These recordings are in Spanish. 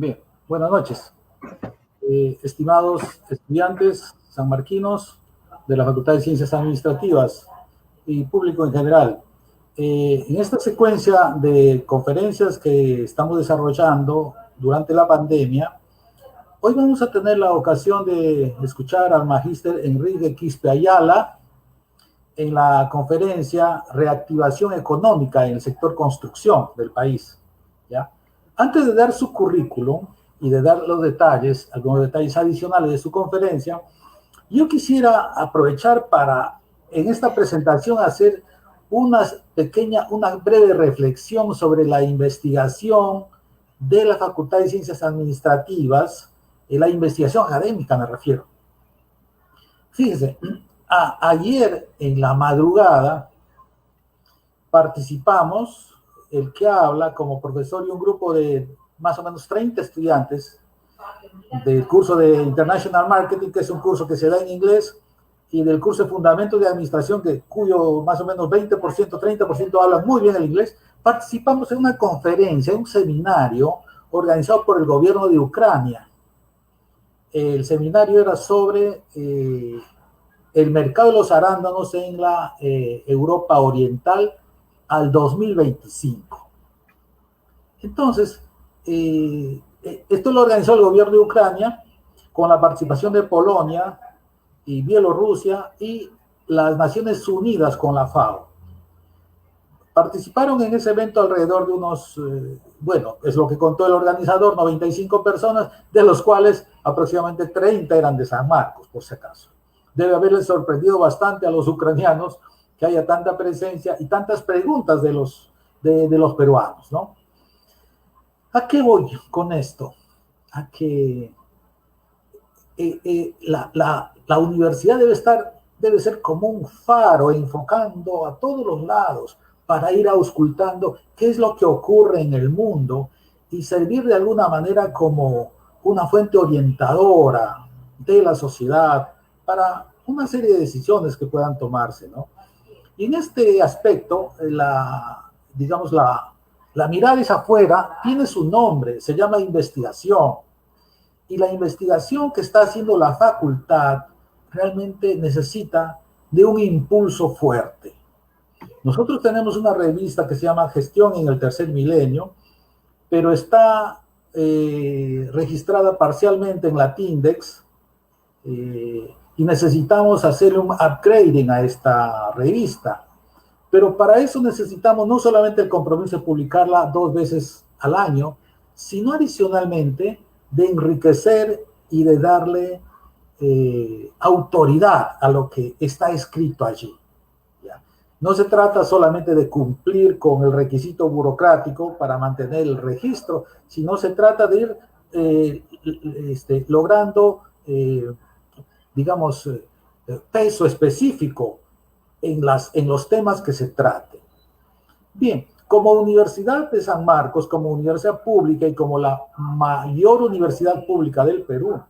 Bien, buenas noches. Estimados estudiantes sanmarquinos de la Facultad de Ciencias Administrativas y público en general. En esta secuencia de conferencias que estamos desarrollando durante la pandemia, hoy vamos a tener la ocasión de escuchar al magíster Enrique Quispe Ayala en la conferencia Reactivación Económica en el sector construcción del país, ¿ya? Antes de dar su currículum y de dar los detalles, algunos detalles adicionales de su conferencia, yo quisiera aprovechar para en esta presentación hacer una breve reflexión sobre la investigación de la Facultad de Ciencias Administrativas, la investigación académica me refiero. Fíjense, ayer en la madrugada participamos, el que habla como profesor y un grupo de más o menos 30 estudiantes del curso de International Marketing, que es un curso que se da en inglés, y del curso de Fundamentos de Administración, cuyo más o menos 20%, 30% hablan muy bien el inglés. Participamos en una conferencia, en un seminario organizado por el gobierno de Ucrania. El seminario era sobre el mercado de los arándanos en la Europa Oriental al 2025. Entonces, esto lo organizó el gobierno de Ucrania con la participación de Polonia y Bielorrusia y las Naciones Unidas con la FAO. Participaron en ese evento alrededor de unos, bueno, es lo que contó el organizador, 95 personas, de los cuales aproximadamente 30 eran de San Marcos, por si acaso. Debe haberles sorprendido bastante a los ucranianos que haya tanta presencia y tantas preguntas de los peruanos, ¿no? ¿A qué voy con esto? A que la universidad debe ser como un faro enfocando a todos los lados para ir auscultando qué es lo que ocurre en el mundo y servir de alguna manera como una fuente orientadora de la sociedad para una serie de decisiones que puedan tomarse, ¿no? Y en este aspecto, digamos, la mirada es afuera, tiene su nombre, se llama investigación. Y la investigación que está haciendo la facultad realmente necesita de un impulso fuerte. Nosotros tenemos una revista que se llama Gestión en el Tercer Milenio, pero está registrada parcialmente en la Tindex, y necesitamos hacer un upgrading a esta revista. Pero para eso necesitamos no solamente el compromiso de publicarla 2 veces al año, sino adicionalmente de enriquecer y de darle autoridad a lo que está escrito allí. ¿Ya? No se trata solamente de cumplir con el requisito burocrático para mantener el registro, sino se trata de ir logrando, digamos, peso específico en los temas que se traten. Bien, como Universidad de San Marcos, como universidad pública y como la mayor universidad pública del Perú,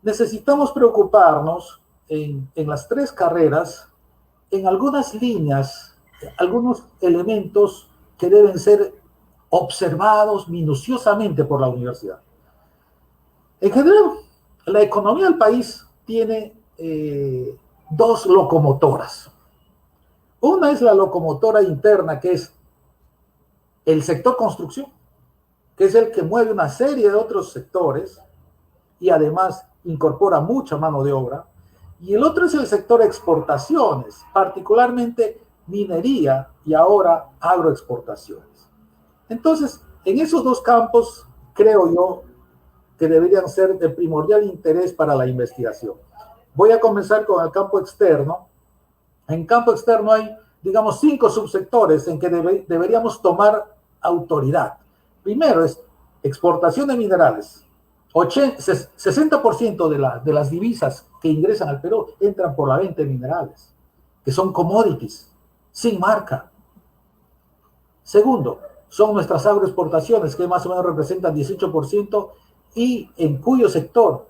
necesitamos preocuparnos en las 3 carreras, en algunas líneas, algunos elementos que deben ser observados minuciosamente por la universidad. En general, la economía del país tiene 2 locomotoras. Una es la locomotora interna, que es el sector construcción, que es el que mueve una serie de otros sectores y además incorpora mucha mano de obra. Y el otro es el sector exportaciones, particularmente minería y ahora agroexportaciones. Entonces, en esos 2 campos, creo yo, que deberían ser de primordial interés para la investigación. Voy a comenzar con el campo externo. En campo externo hay, digamos, 5 subsectores en que deberíamos tomar autoridad. Primero es exportación de minerales. 60% de las divisas que ingresan al Perú entran por la venta de minerales, que son commodities, sin marca. Segundo, son nuestras agroexportaciones, que más o menos representan 18%, y en cuyo sector,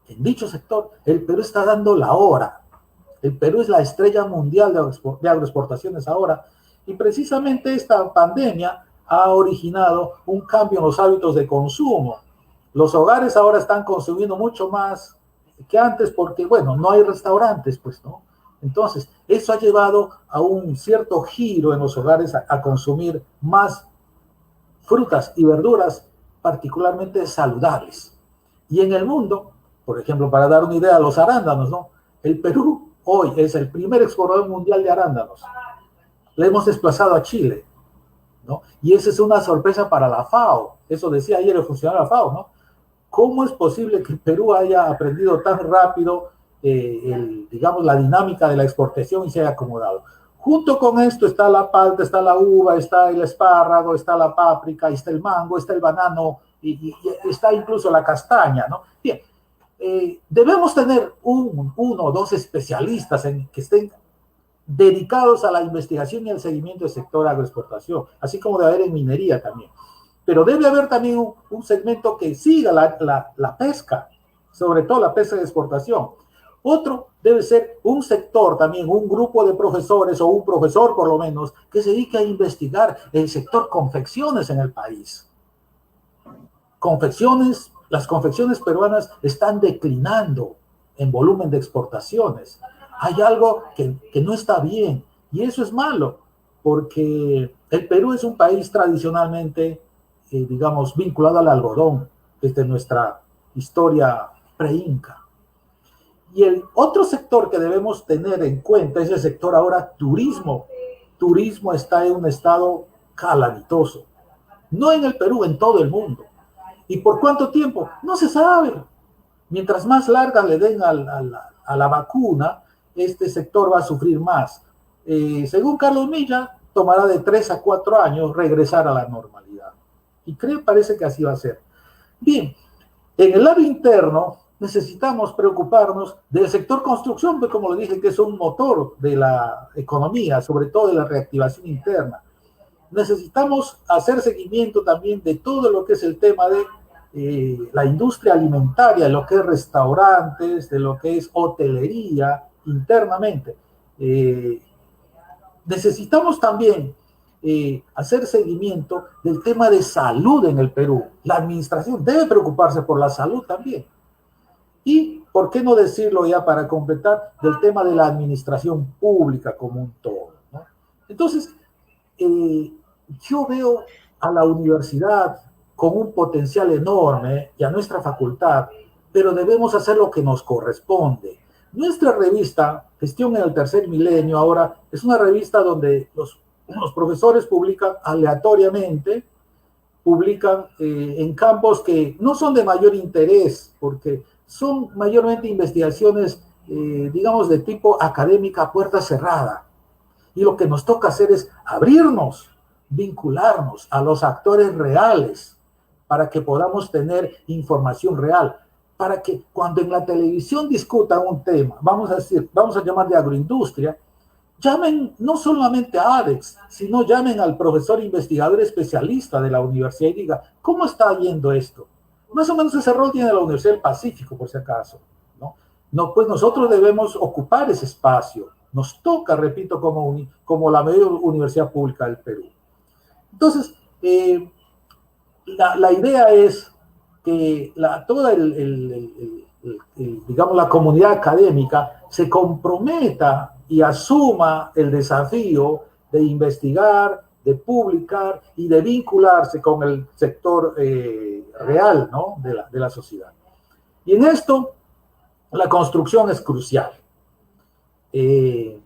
en dicho sector, el Perú está dando la hora. El Perú es la estrella mundial de agroexportaciones ahora, y precisamente esta pandemia ha originado un cambio en los hábitos de consumo. Los hogares ahora están consumiendo mucho más que antes porque, bueno, no hay restaurantes, pues, ¿no? Entonces, eso ha llevado a un cierto giro en los hogares a consumir más frutas y verduras particularmente saludables. Y en el mundo, por ejemplo, para dar una idea, los arándanos, ¿no? El Perú hoy es el primer exportador mundial de arándanos. Le hemos desplazado a Chile, ¿no? Y esa es una sorpresa para la FAO. Eso decía ayer el funcionario de la FAO, ¿no? ¿Cómo es posible que el Perú haya aprendido tan rápido, digamos, la dinámica de la exportación y se haya acomodado? Junto con esto está la palta, está la uva, está el espárrago, está la páprica, está el mango, está el banano y está incluso la castaña, ¿no? Bien, debemos tener uno o dos especialistas que estén dedicados a la investigación y al seguimiento del sector agroexportación, así como debe haber en minería también. Pero debe haber también un segmento que siga la pesca, sobre todo la pesca de exportación. Otro debe ser un sector también, un grupo de profesores o un profesor por lo menos, que se dedique a investigar el sector confecciones en el país. Las confecciones peruanas están declinando en volumen de exportaciones. Hay algo que no está bien y eso es malo, porque el Perú es un país tradicionalmente, digamos, vinculado al algodón desde nuestra historia pre-inca. Y el otro sector que debemos tener en cuenta es el sector ahora turismo. Turismo está en un estado calamitoso. No en el Perú, en todo el mundo. ¿Y por cuánto tiempo? No se sabe. Mientras más larga le den a la vacuna, este sector va a sufrir más. Según Carlos Milla, tomará de 3 a 4 años regresar a la normalidad. Y parece que así va a ser. Bien, en el lado interno necesitamos preocuparnos del sector construcción, pues como le dije, que es un motor de la economía, sobre todo de la reactivación interna. Necesitamos hacer seguimiento también de todo lo que es el tema de la industria alimentaria, de lo que es restaurantes, de lo que es hotelería internamente. Necesitamos también hacer seguimiento del tema de salud en el Perú. La administración debe preocuparse por la salud también. Y, ¿por qué no decirlo ya para completar, del tema de la administración pública como un todo, ¿no? Entonces, yo veo a la universidad con un potencial enorme y a nuestra facultad, pero debemos hacer lo que nos corresponde. Nuestra revista, Gestión en el Tercer Milenio, ahora es una revista donde los profesores publican aleatoriamente, publican en campos que no son de mayor interés, porque son mayormente investigaciones, digamos, de tipo académica a puerta cerrada. Y lo que nos toca hacer es abrirnos, vincularnos a los actores reales para que podamos tener información real, para que cuando en la televisión discutan un tema, vamos a llamar de agroindustria, llamen no solamente a ADEX, sino llamen al profesor investigador especialista de la universidad y diga, ¿cómo está yendo esto? Más o menos ese rol tiene la Universidad del Pacífico, por si acaso, ¿no? No, pues nosotros debemos ocupar ese espacio. Nos toca, repito, como la mayor universidad pública del Perú. Entonces, la idea es que toda digamos, la comunidad académica se comprometa y asuma el desafío de investigar, de publicar y de vincularse con el sector real, ¿no? de la sociedad. Y en esto, la construcción es crucial. El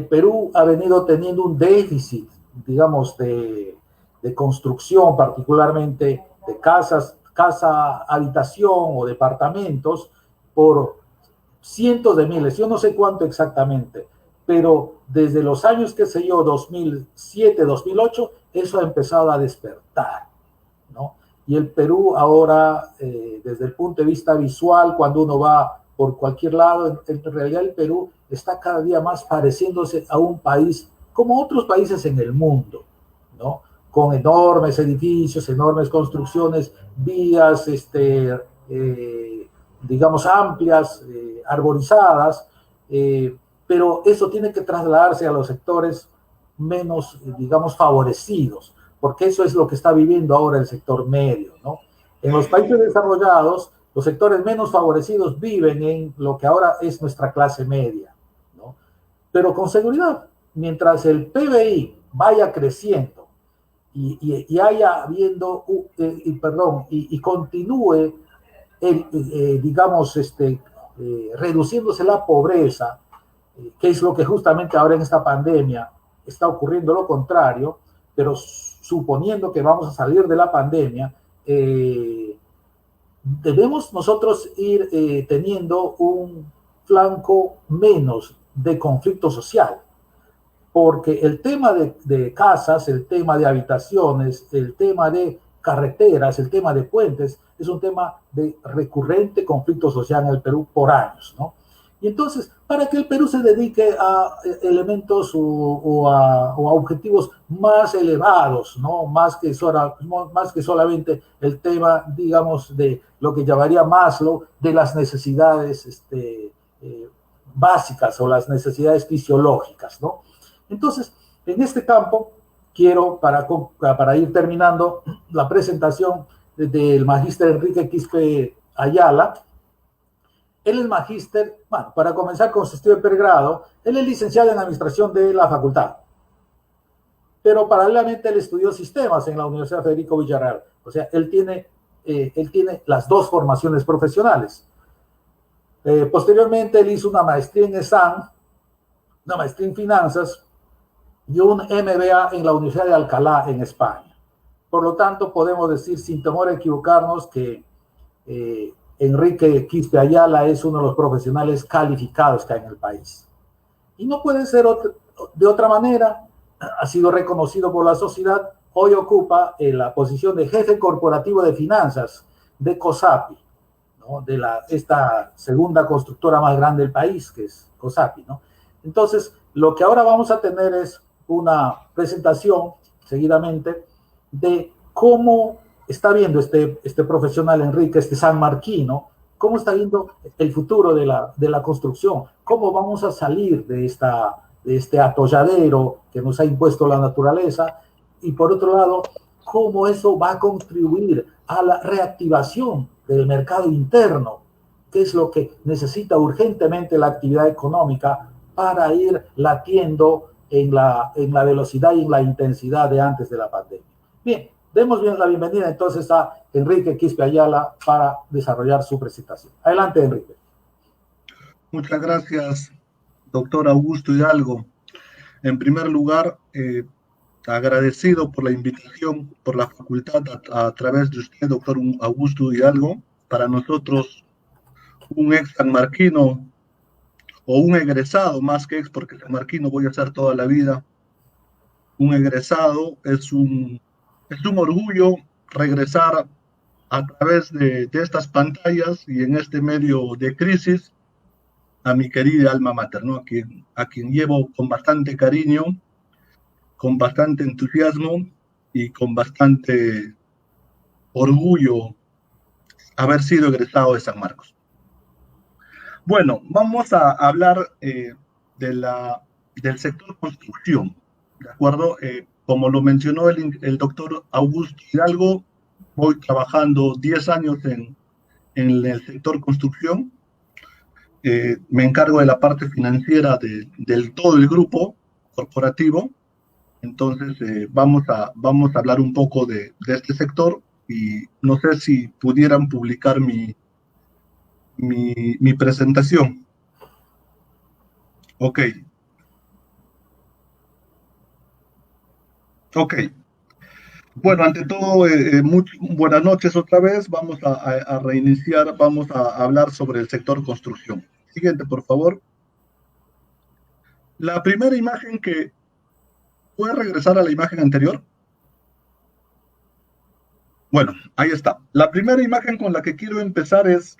Perú ha venido teniendo un déficit, digamos, de construcción, particularmente de casa, habitación o departamentos, por cientos de miles, yo no sé cuánto exactamente, pero desde los años, qué sé yo, 2007, 2008, eso ha empezado a despertar, ¿no? Y el Perú ahora, desde el punto de vista visual, cuando uno va por cualquier lado, en realidad el Perú está cada día más pareciéndose a un país como otros países en el mundo, ¿no? Con enormes edificios, enormes construcciones, vías, digamos, amplias, arborizadas, pero eso tiene que trasladarse a los sectores menos, digamos, favorecidos. porque eso es lo que está viviendo ahora el sector medio, ¿no? En los países desarrollados, los sectores menos favorecidos viven en lo que ahora es nuestra clase media, ¿no? Pero con seguridad, mientras el PBI vaya creciendo y haya habiendo, y continúe, digamos, reduciéndose la pobreza, que es lo que justamente ahora en esta pandemia está ocurriendo lo contrario, pero suponiendo que vamos a salir de la pandemia, debemos nosotros ir teniendo un flanco menos de conflicto social, porque el tema de casas, el tema de habitaciones, el tema de carreteras, el tema de puentes, es un tema de recurrente conflicto social en el Perú por años, ¿no? Y entonces, para que el Perú se dedique a elementos o a objetivos más elevados, ¿no? Más que solamente el tema, digamos, de lo que llamaría Maslow, de las necesidades básicas o las necesidades fisiológicas, ¿no? Entonces, en este campo, quiero, para ir terminando la presentación del magíster Enrique Quispe Ayala. Él es magíster, bueno, para comenzar con su estudio de pregrado, él es licenciado en administración de la facultad, pero paralelamente él estudió sistemas en la Universidad Federico Villarreal. O sea, él tiene las dos formaciones profesionales. Posteriormente, él hizo una maestría en ESAN, una maestría en finanzas y un MBA en la Universidad de Alcalá, en España. Por lo tanto, podemos decir, sin temor a equivocarnos, que Enrique Quispe Ayala es uno de los profesionales calificados que hay en el país. Y no puede ser de otra manera. Ha sido reconocido por la sociedad. Hoy ocupa la posición de jefe corporativo de finanzas de COSAPI, ¿no? De esta segunda constructora más grande del país, que es COSAPI, ¿no? Entonces, lo que ahora vamos a tener es una presentación seguidamente de cómo está viendo este profesional Enrique, este sanmarquino, cómo está viendo el futuro de la construcción, cómo vamos a salir de este atolladero que nos ha impuesto la naturaleza, y por otro lado, cómo eso va a contribuir a la reactivación del mercado interno, que es lo que necesita urgentemente la actividad económica para ir latiendo en la velocidad y en la intensidad de antes de la pandemia. Bien, demos bien la bienvenida entonces a Enrique Quispe Ayala para desarrollar su presentación. Adelante, Enrique. Muchas gracias, doctor Augusto Hidalgo. En primer lugar, agradecido por la invitación, por la facultad a través de usted, doctor Augusto Hidalgo. Para nosotros, un ex sanmarquino o un egresado, más que ex, porque sanmarquino voy a ser toda la vida. Un egresado es un orgullo regresar a través de estas pantallas y en este medio de crisis a mi querida alma mater, ¿no? A quien llevo con bastante cariño, con bastante entusiasmo y con bastante orgullo haber sido egresado de San Marcos. Bueno, vamos a hablar del sector construcción, ¿de acuerdo? Como lo mencionó el doctor Augusto Hidalgo, voy trabajando 10 años en el sector construcción. Me encargo de la parte financiera del todo el grupo corporativo. Entonces, vamos a hablar un poco de este sector y no sé si pudieran publicar mi presentación. Ok. Bueno, ante todo, buenas noches otra vez. Vamos a reiniciar, vamos a hablar sobre el sector construcción. Siguiente, por favor. La primera imagen que... ¿Puede regresar a la imagen anterior? Bueno, ahí está. La primera imagen con la que quiero empezar es,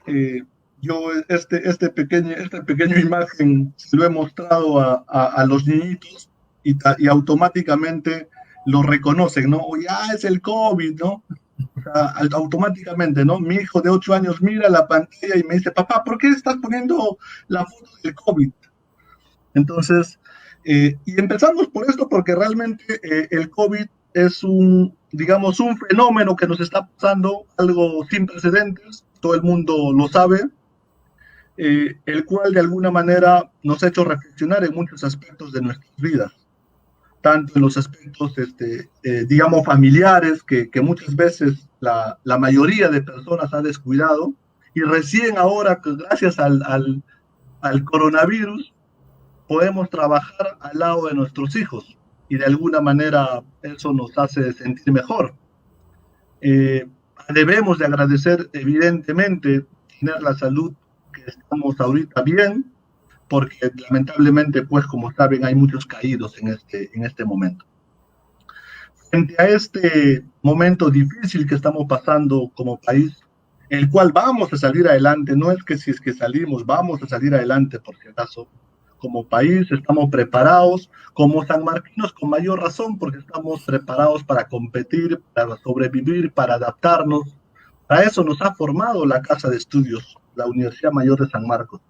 este pequeño imagen se lo he mostrado a los niñitos y automáticamente lo reconocen, ¿no? O ya es el COVID, ¿no? O sea, automáticamente, ¿no? Mi hijo de 8 años mira la pantalla y me dice, papá, ¿por qué estás poniendo la foto del COVID? Entonces, y empezamos por esto porque realmente el COVID es un digamos, un fenómeno que nos está pasando, algo sin precedentes, todo el mundo lo sabe, el cual de alguna manera nos ha hecho reflexionar en muchos aspectos de nuestras vidas, tanto en los aspectos, digamos, familiares, que muchas veces la mayoría de personas ha descuidado, y recién ahora, gracias al coronavirus, podemos trabajar al lado de nuestros hijos, y de alguna manera eso nos hace sentir mejor. Debemos de agradecer, evidentemente, tener la salud que estamos ahorita bien, porque lamentablemente, pues como saben, hay muchos caídos en este momento. Frente a este momento difícil que estamos pasando como país, el cual vamos a salir adelante, no es que si es que salimos, vamos a salir adelante por si acaso. Como país estamos preparados, como sanmarquinos con mayor razón, porque estamos preparados para competir, para sobrevivir, para adaptarnos. Para eso nos ha formado la Casa de Estudios, la Universidad Mayor de San Marcos.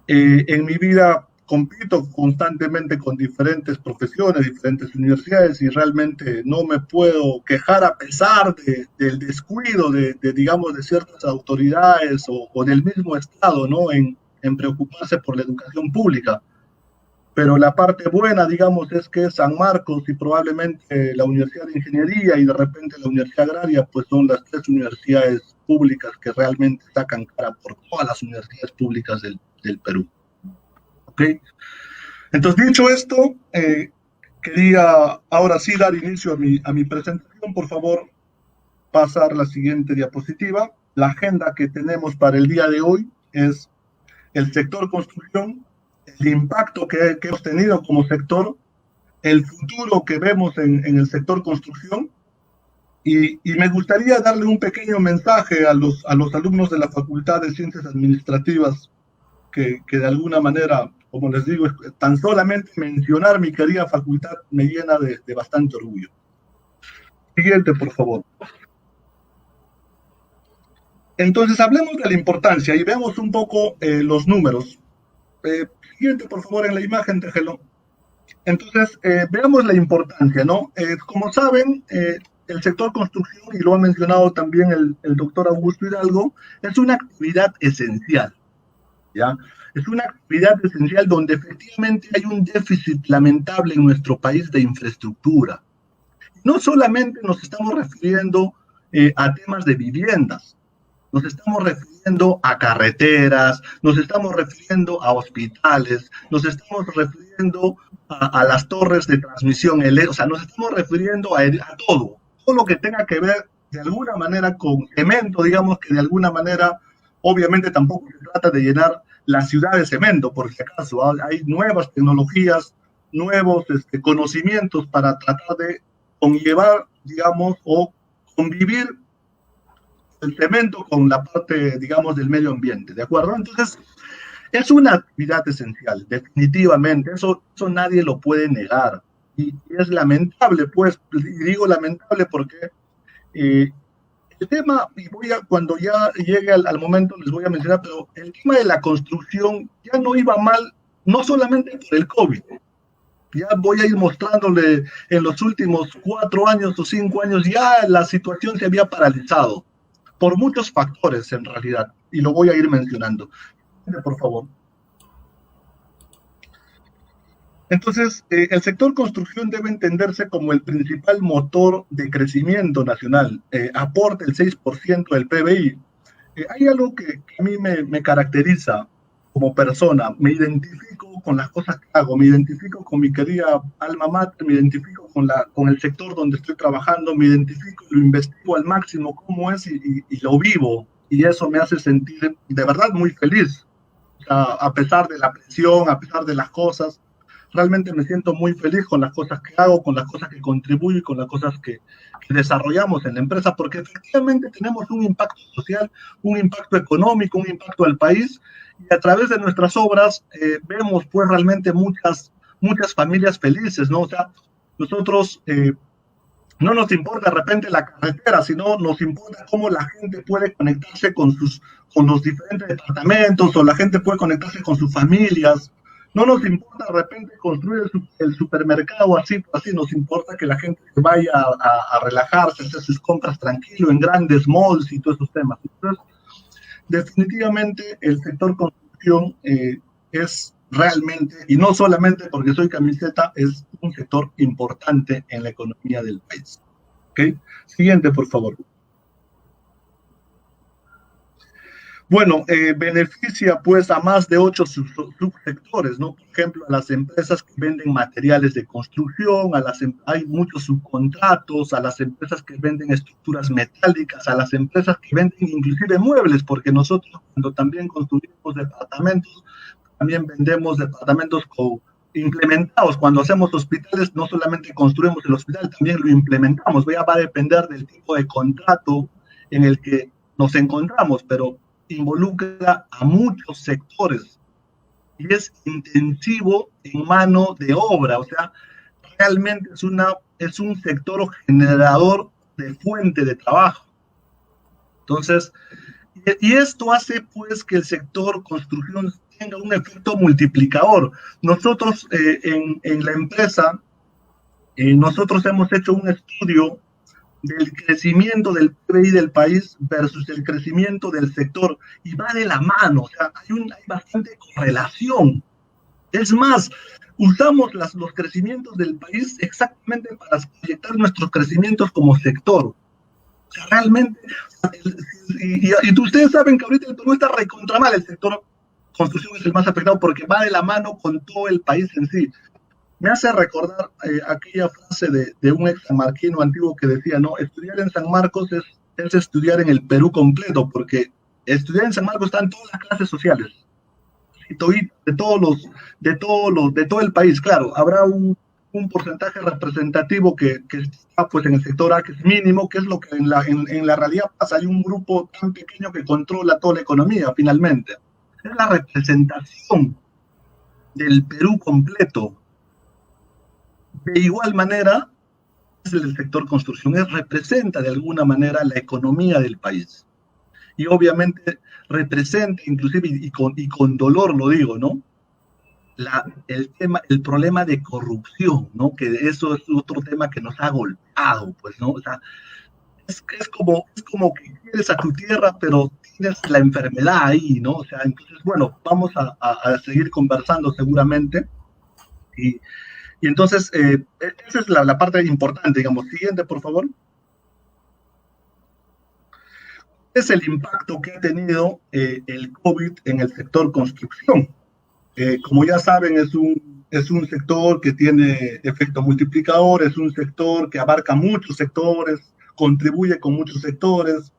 En mi vida compito constantemente con diferentes profesiones, diferentes universidades, y realmente no me puedo quejar a pesar del descuido digamos, de ciertas autoridades o del mismo Estado, ¿no? En preocuparse por la educación pública. Pero la parte buena, digamos, es que San Marcos y probablemente la Universidad de Ingeniería y de repente la Universidad Agraria, pues son las tres universidades públicas que realmente sacan cara por todas las universidades públicas del Perú. ¿Ok? Entonces, dicho esto, quería ahora sí dar inicio a mi presentación. Por favor, pasar la siguiente diapositiva. La agenda que tenemos para el día de hoy es el sector construcción, el impacto que hemos tenido como sector, el futuro que vemos en el sector construcción, y me gustaría darle un pequeño mensaje a los alumnos de la Facultad de Ciencias Administrativas, que de alguna manera, como les digo, tan solamente mencionar mi querida facultad me llena de bastante orgullo. Siguiente, por favor. Entonces, hablemos de la importancia y veamos un poco los números. Siguiente, por favor, en la imagen, déjelo. Entonces, veamos la importancia, ¿no? Como saben, el sector construcción, y lo ha mencionado también el doctor Augusto Hidalgo, es una actividad esencial, ¿ya? Es una actividad esencial donde efectivamente hay un déficit lamentable en nuestro país de infraestructura. No solamente nos estamos refiriendo a temas de viviendas, nos estamos refiriendo a carreteras, nos estamos refiriendo a hospitales, nos estamos refiriendo a las torres de transmisión eléctrica, o sea, nos estamos refiriendo a todo lo que tenga que ver de alguna manera con cemento, digamos que de alguna manera, obviamente tampoco se trata de llenar la ciudad de cemento, por si acaso, hay nuevas tecnologías, nuevos conocimientos para tratar de conllevar, digamos, o convivir el cemento con la parte, digamos, del medio ambiente, ¿de acuerdo? Entonces, es una actividad esencial, definitivamente, eso nadie lo puede negar, y es lamentable, pues, y digo lamentable porque el tema, y cuando ya llegue al momento les voy a mencionar, pero el tema de la construcción ya no iba mal, no solamente por el COVID, ya voy a ir mostrándole en los últimos 4 años o 5 años, ya la situación se había paralizado, por muchos factores en realidad, y lo voy a ir mencionando. Por favor. Entonces, el sector construcción debe entenderse como el principal motor de crecimiento nacional, aporta el 6% del PBI. Hay algo que a mí me caracteriza como persona, me identifico con las cosas que hago, me identifico con mi querida alma mater, me identifico con el sector donde estoy trabajando, me identifico y lo investigo al máximo cómo es y lo vivo, y eso me hace sentir de verdad muy feliz. O sea, a pesar de la presión, a pesar de las cosas, realmente me siento muy feliz con las cosas que hago, con las cosas que contribuyo y con las cosas que desarrollamos en la empresa, porque efectivamente tenemos un impacto social, un impacto económico, un impacto al país, y a través de nuestras obras vemos pues realmente muchas familias felices, ¿no? O sea, nosotros no nos importa de repente la carretera, sino nos importa cómo la gente puede conectarse con los diferentes departamentos, o la gente puede conectarse con sus familias. No nos importa de repente construir el supermercado así, nos importa que la gente vaya a relajarse, hacer sus compras tranquilo en grandes malls y todos esos temas. Entonces, definitivamente el sector construcción es realmente, y no solamente porque soy camiseta, es un sector importante en la economía del país. ¿Okay? Siguiente, por favor. Bueno, beneficia pues a más de 8 subsectores, ¿no? Por ejemplo, a las empresas que venden materiales de construcción, hay muchos subcontratos, a las empresas que venden estructuras metálicas, a las empresas que venden inclusive muebles, porque nosotros cuando también construimos departamentos, también vendemos departamentos implementados. Cuando hacemos hospitales, no solamente construimos el hospital, también lo implementamos. Ya va a depender del tipo de contrato en el que nos encontramos, pero involucra a muchos sectores y es intensivo en mano de obra, o sea, realmente es un sector generador de fuente de trabajo. Entonces, y esto hace pues que el sector construcción tenga un efecto multiplicador. Nosotros en la empresa, nosotros hemos hecho un estudio del crecimiento del PBI del país versus el crecimiento del sector, y va de la mano, o sea, hay bastante correlación. Es más, usamos los crecimientos del país exactamente para proyectar nuestros crecimientos como sector. O sea, realmente, y ustedes saben que ahorita el Perú está recontra mal, el sector construcción es el más afectado porque va de la mano con todo el país en sí. Me hace recordar aquella frase de un ex sanmarquino antiguo que decía, no, estudiar en San Marcos es estudiar en el Perú completo, porque estudiar en San Marcos están todas las clases sociales, de todo el país. Claro, habrá un porcentaje representativo que está pues en el sector A, que es mínimo, que es lo que en la realidad pasa. Hay un grupo tan pequeño que controla toda la economía, finalmente. Es la representación del Perú completo. De igual manera, es el sector construcción, representa de alguna manera la economía del país. Y obviamente representa, inclusive, y con dolor lo digo, ¿no? El problema de corrupción, ¿no? Que eso es otro tema que nos ha golpeado, pues, ¿no? O sea, es como que quieres a tu tierra, pero tienes la enfermedad ahí, ¿no? O sea, entonces, bueno, vamos a seguir conversando seguramente. Y entonces, esa es la parte importante, digamos. Siguiente, por favor. Es el impacto que ha tenido el COVID en el sector construcción. Como ya saben, es un sector que tiene efecto multiplicador, es un sector que abarca muchos sectores, contribuye con muchos sectores,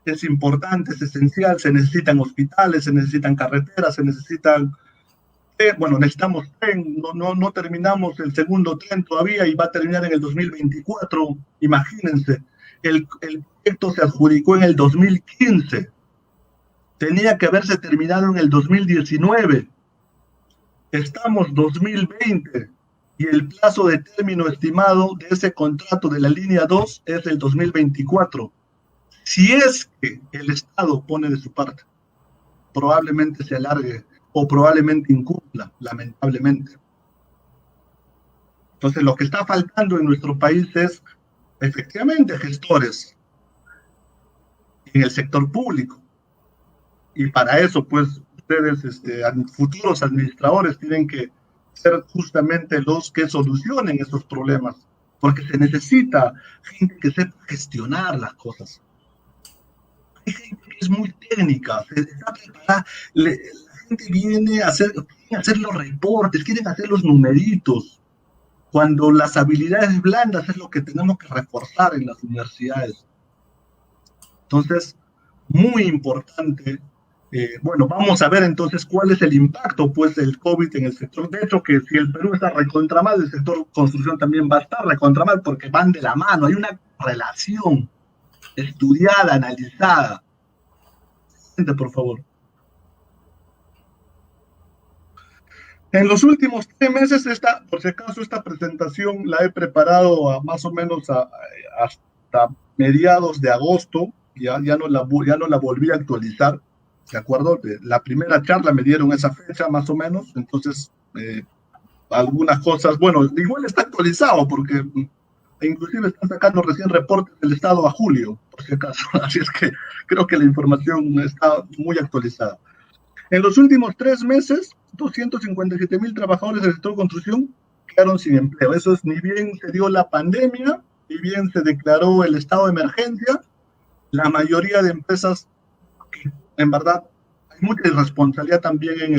es importante, es esencial, se necesitan hospitales, se necesitan carreteras, se necesitan... Bueno, necesitamos tren, no terminamos el segundo tren todavía y va a terminar en el 2024, imagínense. El proyecto se adjudicó en el 2015, tenía que haberse terminado en el 2019, estamos 2020 y el plazo de término estimado de ese contrato de la línea 2 es el 2024. Si es que el Estado pone de su parte, probablemente se alargue o probablemente incumpla, lamentablemente. Entonces, lo que está faltando en nuestro país es, efectivamente, gestores en el sector público. Y para eso, pues, ustedes, futuros administradores, tienen que ser justamente los que solucionen esos problemas, porque se necesita gente que sepa gestionar las cosas. Hay gente que es muy técnica, se está preparada, la gente viene a hacer los reportes, quieren hacer los numeritos, cuando las habilidades blandas es lo que tenemos que reforzar en las universidades. Entonces, muy importante. Bueno, vamos a ver entonces cuál es el impacto pues del COVID en el sector. De hecho, que si el Perú está recontra mal, el sector construcción también va a estar recontra mal porque van de la mano, hay una relación estudiada, analizada. Por favor. En los últimos 3 meses, por si acaso, esta presentación la he preparado más o menos hasta mediados de agosto, ya no la volví a actualizar, ¿de acuerdo? La primera charla me dieron esa fecha más o menos, entonces algunas cosas, bueno, igual está actualizado porque inclusive están sacando recién reportes del Estado a julio, por si acaso, así es que creo que la información está muy actualizada. En los últimos 3 meses, 257,000 trabajadores del sector construcción quedaron sin empleo. Eso es, ni bien se dio la pandemia, ni bien se declaró el estado de emergencia, la mayoría de empresas, en verdad, hay mucha irresponsabilidad también en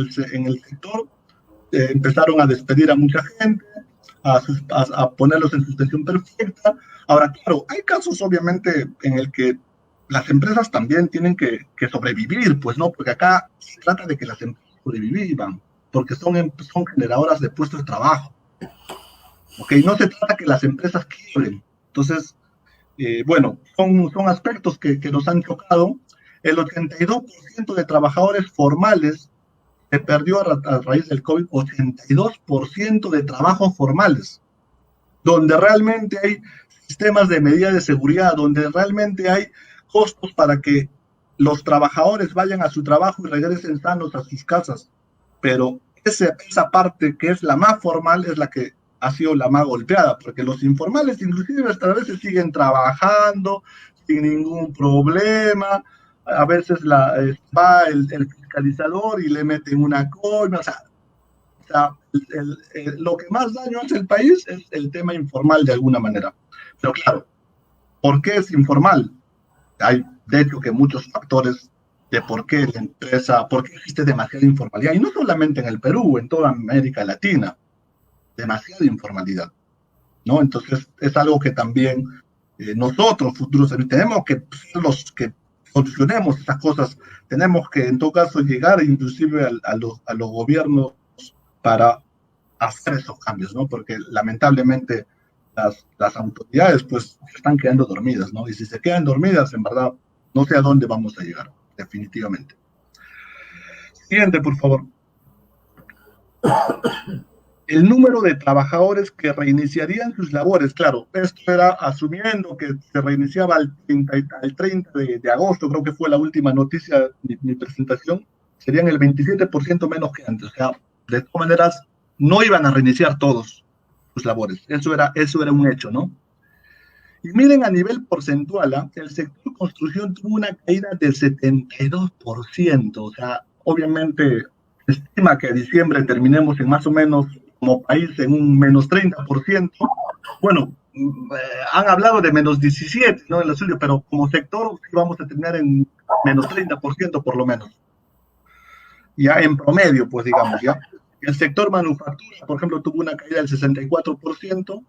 el sector, empezaron a despedir a mucha gente, a ponerlos en suspensión perfecta. Ahora, claro, hay casos obviamente en el que las empresas también tienen que sobrevivir, pues no, porque acá se trata de que las empresas sobrevivan, porque son generadoras de puestos de trabajo. ¿Ok? No se trata que las empresas quiebren. Entonces, bueno, son aspectos que nos han chocado. El 82% de trabajadores formales se perdió a raíz del COVID, 82% de trabajos formales, donde realmente hay sistemas de medida de seguridad, donde realmente hay costos para que los trabajadores vayan a su trabajo y regresen sanos a sus casas. Pero esa parte que es la más formal es la que ha sido la más golpeada, porque los informales inclusive hasta a veces siguen trabajando sin ningún problema, a veces va el fiscalizador y le meten una coima, o sea lo que más daño hace el país es el tema informal de alguna manera. Pero claro, ¿por qué es informal? Hay, de hecho, que muchos factores de por qué la empresa, por qué existe demasiada informalidad, y no solamente en el Perú, en toda América Latina, demasiada informalidad, ¿no? Entonces, es algo que también nosotros, futuros, tenemos que ser los que solucionemos esas cosas, tenemos que, en todo caso, llegar inclusive a los gobiernos para hacer esos cambios, ¿no? Porque lamentablemente las autoridades pues están quedando dormidas, ¿no? Y si se quedan dormidas, en verdad, no sé a dónde vamos a llegar, definitivamente. Siguiente, por favor. El número de trabajadores que reiniciarían sus labores, claro, esto era asumiendo que se reiniciaba al 30 de agosto, creo que fue la última noticia de mi presentación, serían el 27% menos que antes. O sea, de todas maneras, no iban a reiniciar todos sus labores. Eso era un hecho, ¿no? Y miren a nivel porcentual, ¿eh? El sector construcción tuvo una caída del 72%. O sea, obviamente se estima que a diciembre terminemos en más o menos como país en un menos 30%. Bueno, han hablado de menos 17, ¿no? En la suya, pero como sector sí vamos a terminar en menos 30% por lo menos. Ya en promedio, pues digamos, ¿ya? El sector manufactura, por ejemplo, tuvo una caída del 64%,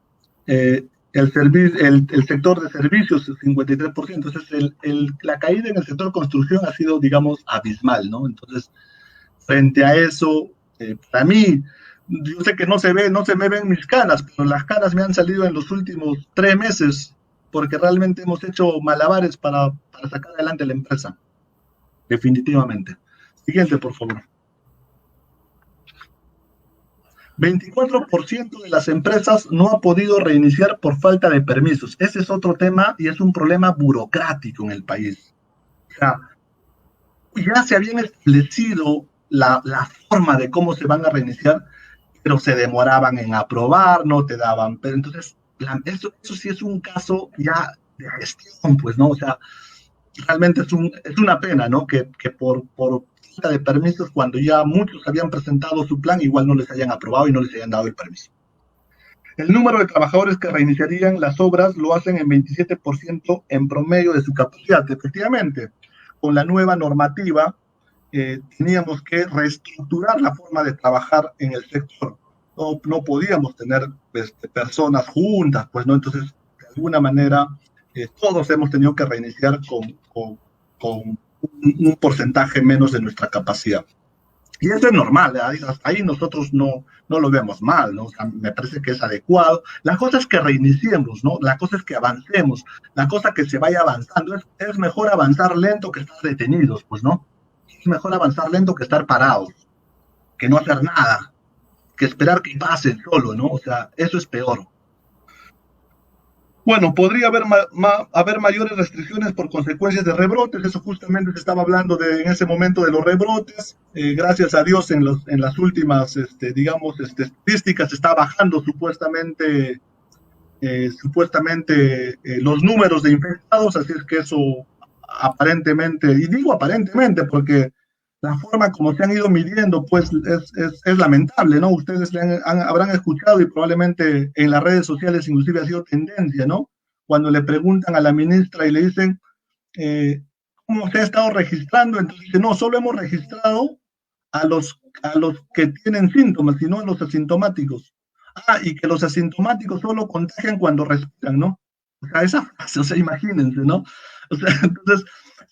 el sector de servicios 53%, entonces la caída en el sector construcción ha sido, digamos, abismal, ¿no? Entonces, frente a eso, para mí, yo sé que no se me ven mis canas, pero las canas me han salido en los últimos 3 meses, porque realmente hemos hecho malabares para sacar adelante la empresa, definitivamente. Siguiente, por favor. 24% de las empresas no ha podido reiniciar por falta de permisos. Ese es otro tema y es un problema burocrático en el país. O sea, ya se habían establecido la forma de cómo se van a reiniciar, pero se demoraban en aprobar, no te daban. Pero entonces, eso sí es un caso ya de gestión, pues, ¿no? O sea, realmente es una pena, ¿no? Que por falta de permisos, cuando ya muchos habían presentado su plan, igual no les hayan aprobado y no les hayan dado el permiso. El número de trabajadores que reiniciarían las obras lo hacen en 27% en promedio de su capacidad. Efectivamente, con la nueva normativa, teníamos que reestructurar la forma de trabajar en el sector. No podíamos tener personas juntas, pues, ¿no? Entonces, de alguna manera, todos hemos tenido que reiniciar con un porcentaje menos de nuestra capacidad. Y eso es normal, ahí nosotros no lo vemos mal, ¿no? O sea, me parece que es adecuado. La cosa es que reiniciemos, ¿no? La cosa es que avancemos, la cosa que se vaya avanzando. Es mejor avanzar lento que estar detenidos, pues, ¿no? Es mejor avanzar lento que estar parados, que no hacer nada, que esperar que pase solo, ¿no? O sea, eso es peor. Bueno, podría haber mayores restricciones por consecuencias de rebrotes, eso justamente se estaba hablando en ese momento de los rebrotes. Gracias a Dios en las últimas, digamos, estadísticas está bajando los números de infectados, así es que eso aparentemente, y digo aparentemente porque la forma como se han ido midiendo, pues es lamentable, ¿no? Ustedes habrán escuchado y probablemente en las redes sociales inclusive ha sido tendencia, ¿no? Cuando le preguntan a la ministra y le dicen, eh, ¿cómo se ha estado registrando? Entonces dice, no, solo hemos registrado a los que tienen síntomas y no a los asintomáticos. Ah, y que los asintomáticos solo contagian cuando respiran, ¿no? O sea, esa frase, o sea, imagínense, ¿no? O sea, entonces,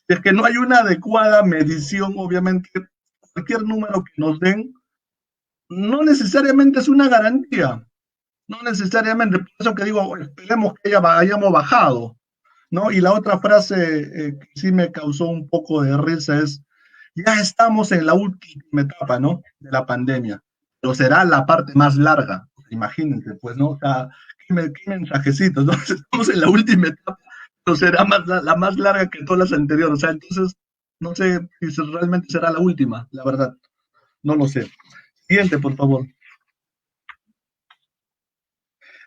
es que no hay una adecuada medición, obviamente, cualquier número que nos den no necesariamente es una garantía, no necesariamente, por eso que digo, esperemos que hayamos bajado, ¿no? Y la otra frase que sí me causó un poco de risa es, ya estamos en la última etapa, ¿no? De la pandemia, pero será la parte más larga, imagínense, pues, ¿no? O sea, qué mensajecitos, ¿no? Estamos en la última etapa, pero será la más larga que todas las anteriores, o sea, entonces, no sé si realmente será la última, la verdad, no lo sé. Siguiente, por favor.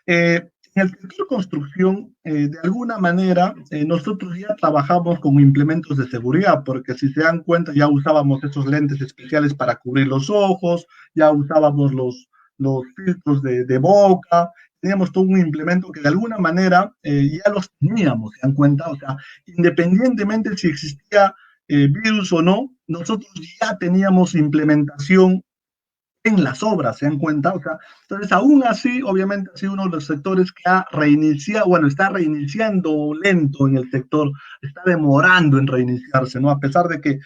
En el sector construcción, de alguna manera, nosotros ya trabajamos con implementos de seguridad, porque si se dan cuenta, ya usábamos esos lentes especiales para cubrir los ojos, ya usábamos los filtros de boca, teníamos todo un implemento que de alguna manera ya los teníamos, se dan cuenta, o sea, independientemente si existía virus o no, nosotros ya teníamos implementación en las obras, ¿se dan cuenta? O sea, entonces, aún así, obviamente, ha sido uno de los sectores que ha reiniciado, bueno, está reiniciando lento en el sector, está demorando en reiniciarse, ¿no? A pesar de que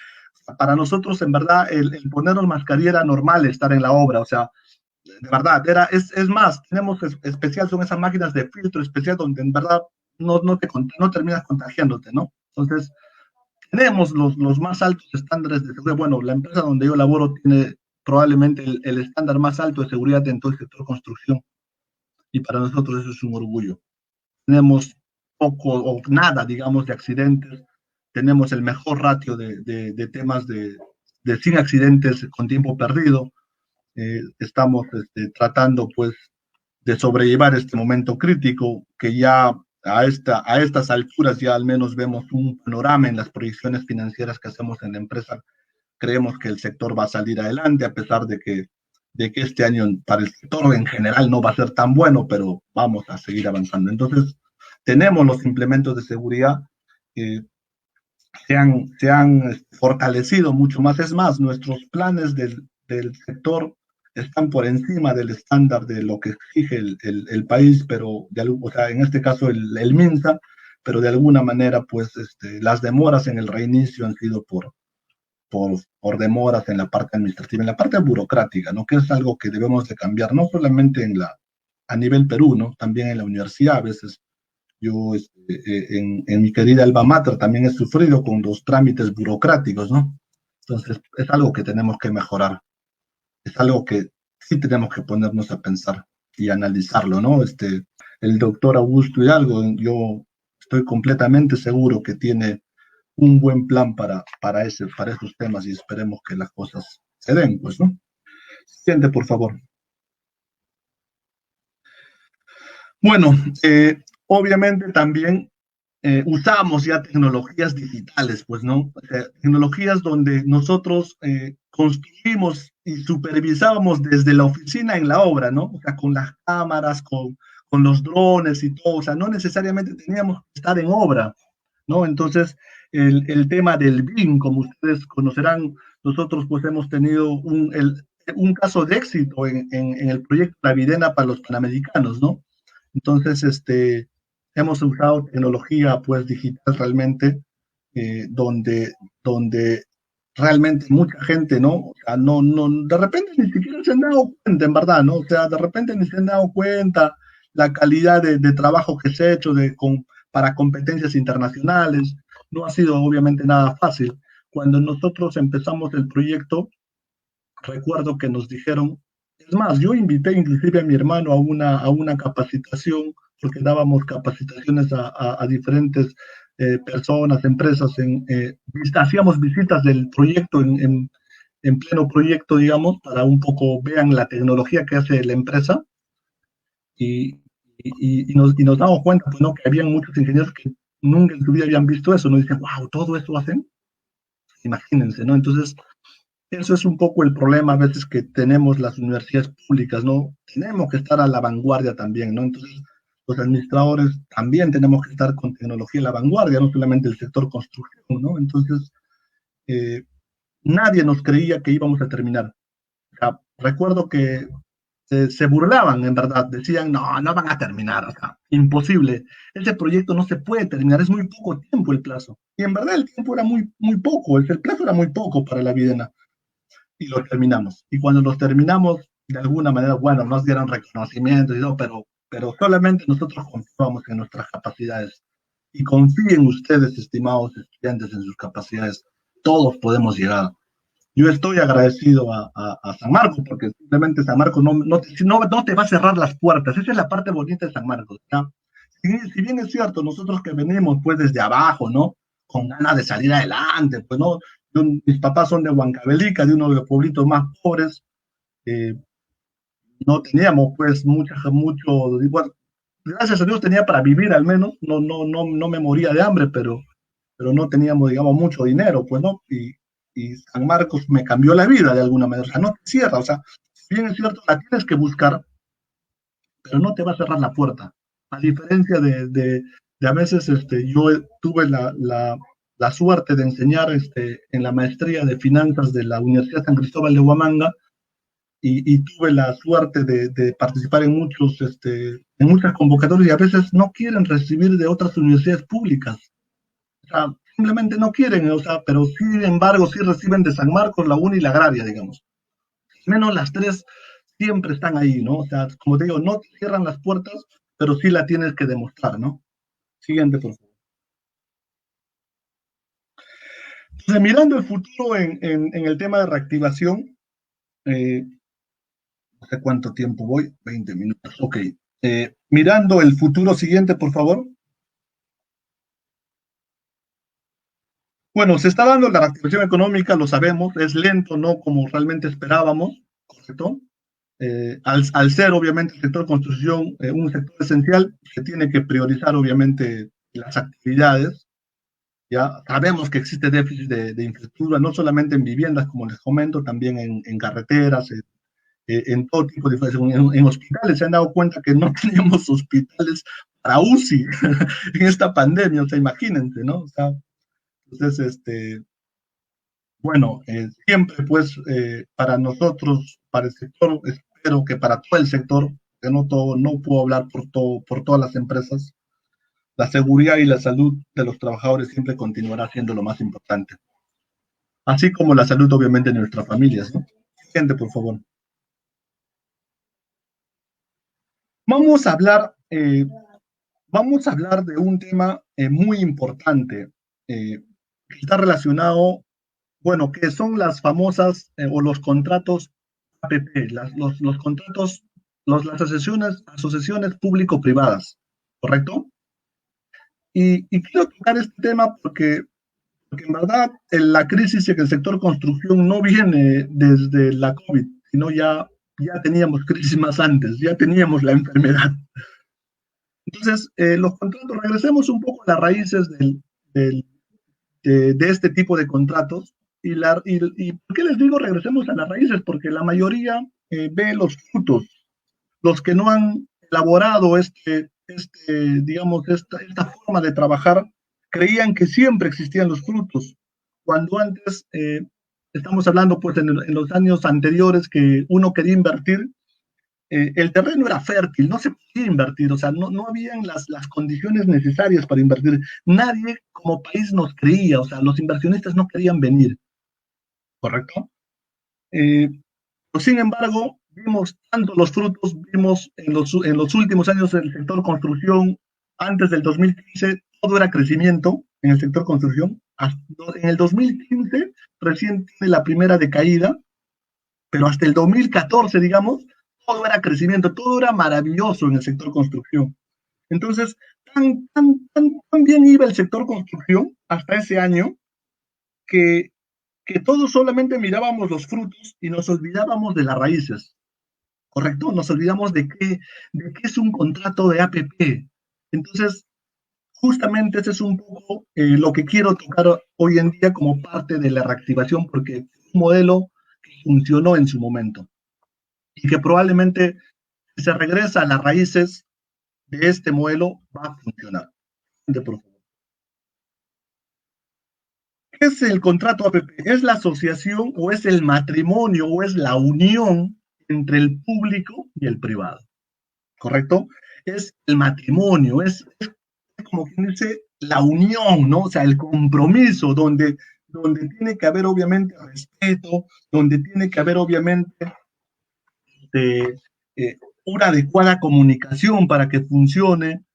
para nosotros, en verdad, el ponernos mascarilla era normal estar en la obra, o sea, de verdad, es más, tenemos especial, son esas máquinas de filtro especial donde en verdad no terminas contagiándote, ¿no? Entonces, tenemos los más altos estándares de seguridad. Bueno, la empresa donde yo laboro tiene probablemente el estándar más alto de seguridad en todo el sector construcción y para nosotros eso es un orgullo. Tenemos poco o nada, digamos, de accidentes, tenemos el mejor ratio de temas sin accidentes con tiempo perdido. Estamos tratando pues de sobrellevar este momento crítico que ya a estas alturas ya al menos vemos un panorama en las proyecciones financieras que hacemos en la empresa. Creemos que el sector va a salir adelante a pesar de que este año para el sector en general no va a ser tan bueno, pero vamos a seguir avanzando. Entonces, tenemos los implementos de seguridad que se han fortalecido mucho más. Es más, nuestros planes del sector están por encima del estándar de lo que exige el país, pero o sea, en este caso el MINSA, pero de alguna manera, pues las demoras en el reinicio han sido por demoras en la parte administrativa, en la parte burocrática, ¿no? Que es algo que debemos de cambiar, no solamente a nivel Perú, ¿no? También en la universidad, a veces yo en mi querida alma mater también he sufrido con los trámites burocráticos, ¿no? Entonces, es algo que tenemos que mejorar, es algo que sí tenemos que ponernos a pensar y analizarlo, ¿no? El doctor Augusto Hidalgo, yo estoy completamente seguro que tiene un buen plan para esos temas y esperemos que las cosas se den, pues, ¿no? Siguiente, por favor. Bueno, obviamente también usamos ya tecnologías digitales, pues, ¿no? Tecnologías donde nosotros construimos y supervisábamos desde la oficina en la obra, ¿no? O sea, con las cámaras, con los drones y todo, o sea, no necesariamente teníamos que estar en obra, ¿no? Entonces, el tema del BIM, como ustedes conocerán, nosotros pues hemos tenido un caso de éxito en el proyecto La Videna para los Panamericanos, ¿no? Entonces, hemos usado tecnología pues digital realmente, donde realmente mucha gente, ¿no? O sea, de repente ni siquiera se han dado cuenta, en verdad, ¿no? O sea, de repente ni se han dado cuenta la calidad de trabajo que se ha hecho para competencias internacionales. No ha sido obviamente nada fácil. Cuando nosotros empezamos el proyecto, recuerdo que nos dijeron, es más, yo invité inclusive a mi hermano a una capacitación porque dábamos capacitaciones a diferentes personas, empresas, hacíamos visitas del proyecto en pleno proyecto, digamos, para un poco vean la tecnología que hace la empresa y, y nos damos cuenta, pues, ¿no? Que habían muchos ingenieros que nunca en su vida habían visto eso, ¿no? Dicen, wow, todo eso hacen, imagínense, ¿no? Entonces, eso es un poco el problema a veces que tenemos las universidades públicas, ¿no? Tenemos que estar a la vanguardia también, ¿no? Entonces, los administradores también tenemos que estar con tecnología a la vanguardia, no solamente el sector construcción, ¿no? Entonces, eh, nadie nos creía que íbamos a terminar. O sea, recuerdo que se burlaban, en verdad, decían, no, no van a terminar, o sea, imposible, ese proyecto no se puede terminar, es muy poco tiempo el plazo. Y en verdad el tiempo era muy poco, el plazo era muy poco para la Videna, y lo terminamos. Y cuando los terminamos, de alguna manera, bueno, nos dieron reconocimiento y todo, pero solamente nosotros confiamos en nuestras capacidades. Y confíen ustedes, estimados estudiantes, en sus capacidades. Todos podemos llegar. Yo estoy agradecido a San Marcos, porque simplemente San Marcos no te va a cerrar las puertas. Esa es la parte bonita de San Marcos, ¿ya? Si bien es cierto, nosotros que venimos pues desde abajo, ¿no? Con ganas de salir adelante, pues, ¿no? Mis papás son de Huancavelica, de uno de los pueblitos más pobres. eh, no teníamos pues bueno, gracias a Dios tenía para vivir al menos, no me moría de hambre, pero no teníamos, digamos, mucho dinero, pues, ¿no? Y San Marcos me cambió la vida de alguna manera, o sea, no te cierra, o sea, si bien es cierto, la tienes que buscar, pero no te va a cerrar la puerta. A diferencia de a veces, yo tuve la suerte de enseñar en la maestría de finanzas de la Universidad San Cristóbal de Huamanga, y tuve la suerte de participar en muchas convocatorias, y a veces no quieren recibir de otras universidades públicas. O sea, simplemente no quieren, o sea, pero sin embargo sí reciben de San Marcos, la UNI y la Agraria, digamos. Menos las tres siempre están ahí, ¿no? O sea, como te digo, no te cierran las puertas, pero sí la tienes que demostrar, ¿no? Siguiente, por favor. Entonces, mirando el futuro en el tema de reactivación, no sé cuánto tiempo voy, 20 minutos, ok. Mirando el futuro siguiente, por favor. Bueno, se está dando la reactivación económica, lo sabemos, es lento, no como realmente esperábamos, ¿correcto? Al ser obviamente el sector construcción un sector esencial, se tiene que priorizar obviamente las actividades. Ya sabemos que existe déficit de infraestructura, no solamente en viviendas, como les comento, también en carreteras, en todo tipo de en hospitales. Se han dado cuenta que no teníamos hospitales para UCI en esta pandemia, o sea, imagínense, ¿no? O sea, entonces, bueno, siempre pues para nosotros, para el sector, espero que para todo el sector, que no puedo hablar por todas las empresas, la seguridad y la salud de los trabajadores siempre continuará siendo lo más importante. Así como la salud obviamente de nuestras familias, ¿no? Gente, por favor. Vamos a hablar, vamos a hablar de un tema muy importante que está relacionado, bueno, que son las famosas o los contratos APP, los contratos, las asociaciones público-privadas, ¿correcto? Y quiero tocar este tema porque en verdad la crisis en el sector construcción no viene desde la COVID, sino ya teníamos crisis más antes, ya teníamos la enfermedad. Entonces, los contratos, regresemos un poco a las raíces de este tipo de contratos. ¿Y por qué les digo regresemos a las raíces? Porque la mayoría ve los frutos, los que no han elaborado digamos, esta forma de trabajar, creían que siempre existían los frutos, cuando antes, estamos hablando pues en los años anteriores que uno quería invertir, el terreno era fértil, no se podía invertir, o sea, no habían las condiciones necesarias para invertir. Nadie como país nos creía, o sea, los inversionistas no querían venir, ¿correcto? Eh, Sin embargo, vimos tanto los frutos, vimos en los últimos años el sector construcción, antes del 2015, todo era crecimiento en el sector construcción. En el 2015 recién tiene la primera decaída, pero hasta el 2014, digamos, todo era crecimiento, todo era maravilloso en el sector construcción. Entonces, tan bien iba el sector construcción hasta ese año que, que todos solamente mirábamos los frutos y nos olvidábamos de las raíces, ¿correcto? Nos olvidamos de qué es un contrato de APP. Entonces, justamente ese es un poco lo que quiero tocar hoy en día como parte de la reactivación, porque es un modelo que funcionó en su momento y que probablemente si se regresa a las raíces de este modelo va a funcionar. Por favor. ¿Qué es el contrato APP? ¿Es la asociación o es el matrimonio o es la unión entre el público y el privado? ¿Correcto? Es el matrimonio, es como quien dice la unión, ¿no? O sea, el compromiso, donde tiene que haber obviamente respeto, donde tiene que haber obviamente eh, una adecuada comunicación para que funcione,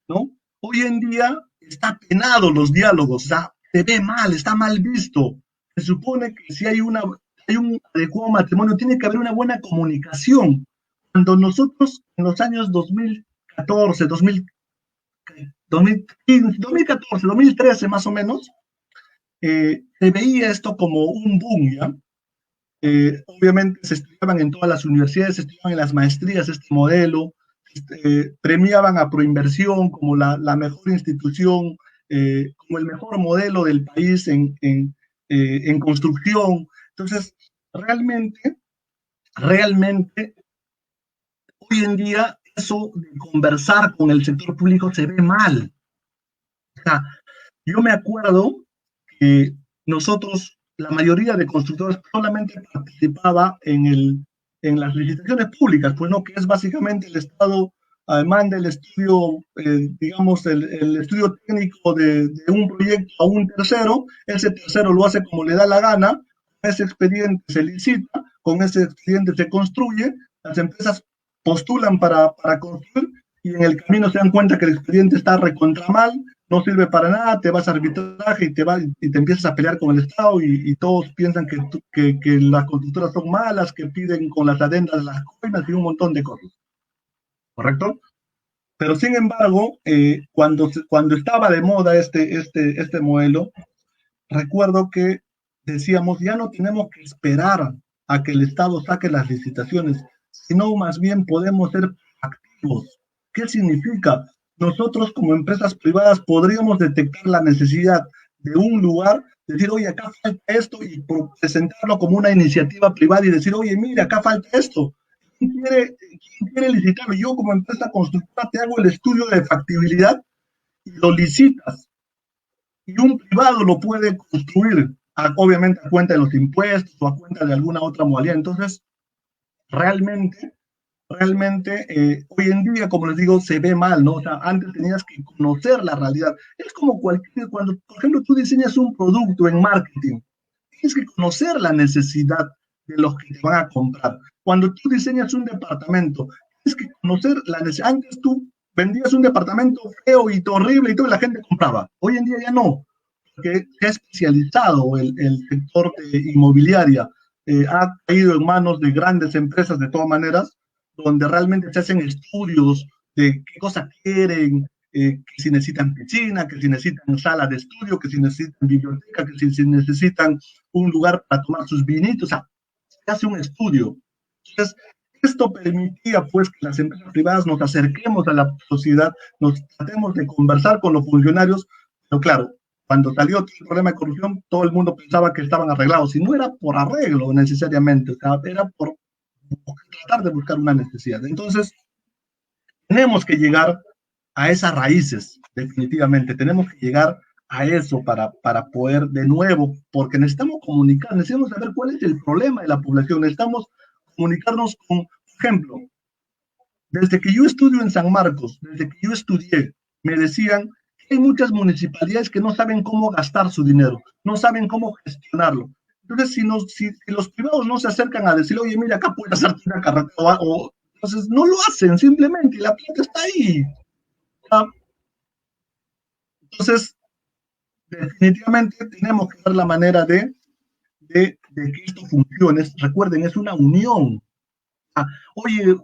¿no? Hoy en día está penado los diálogos, o sea, se ve mal, está mal visto. Se supone que si hay un adecuado matrimonio, tiene que haber una buena comunicación. Cuando nosotros en los años 2014, 2015, 2014, 2013 más o menos, se veía esto como un boom, ¿ya? Obviamente se estudiaban en todas las universidades, se estudiaban en las maestrías este modelo, premiaban a Proinversión como la mejor institución, como el mejor modelo del país en construcción. Entonces, realmente, hoy en día eso de conversar con el sector público se ve mal. O sea, yo me acuerdo que nosotros, la mayoría de constructores solamente participaba en las licitaciones públicas, pues no, que es básicamente el Estado manda el estudio, digamos, el estudio técnico de un proyecto a un tercero, ese tercero lo hace como le da la gana, con ese expediente se licita, con ese expediente se construye, las empresas postulan para construir y en el camino se dan cuenta que el expediente está recontra mal, no sirve para nada, te vas a arbitraje y te empiezas a pelear con el Estado y todos piensan que las constructoras son malas, que piden con las adendas las coimas y un montón de cosas, ¿correcto? Pero sin embargo, cuando estaba de moda este modelo, recuerdo que decíamos, ya no tenemos que esperar a que el Estado saque las licitaciones, sino más bien podemos ser activos. ¿Qué significa? Nosotros como empresas privadas podríamos detectar la necesidad de un lugar, decir, oye, acá falta esto y presentarlo como una iniciativa privada y decir, oye, mira, acá falta esto. ¿Quién quiere licitarlo? Yo como empresa constructora te hago el estudio de factibilidad y lo licitas y un privado lo puede construir, obviamente a cuenta de los impuestos o a cuenta de alguna otra modalidad. Entonces, realmente, hoy en día, como les digo, se ve mal, ¿no? O sea, antes tenías que conocer la realidad. Es como cuando, por ejemplo, tú diseñas un producto en marketing, tienes que conocer la necesidad de los que te van a comprar. Cuando tú diseñas un departamento, tienes que conocer la necesidad. Antes tú vendías un departamento feo y horrible y toda la gente compraba. Hoy en día ya no, porque se ha especializado el sector inmobiliaria, ha caído en manos de grandes empresas de todas maneras, donde realmente se hacen estudios de qué cosas quieren, que si necesitan piscina, que si necesitan sala de estudio, que si necesitan biblioteca, que si necesitan un lugar para tomar sus vinitos, o sea, se hace un estudio. Entonces, esto permitía pues que las empresas privadas nos acerquemos a la sociedad, nos tratemos de conversar con los funcionarios, pero claro, cuando salió el problema de corrupción, todo el mundo pensaba que estaban arreglados, y no era por arreglo necesariamente, o sea, era por tratar de buscar una necesidad. Entonces, tenemos que llegar a esas raíces, definitivamente, tenemos que llegar a eso para poder de nuevo, porque necesitamos comunicar, necesitamos saber cuál es el problema de la población, necesitamos comunicarnos con, por ejemplo, desde que yo estudio en San Marcos, desde que yo estudié, me decían que hay muchas municipalidades que no saben cómo gastar su dinero, no saben cómo gestionarlo. Entonces, si los privados no se acercan a decir, oye, mira, acá puedes hacerte una carretera, entonces no lo hacen simplemente, y la plata está ahí. Entonces, definitivamente tenemos que ver la manera de que esto funcione. Recuerden, es una unión. Oye,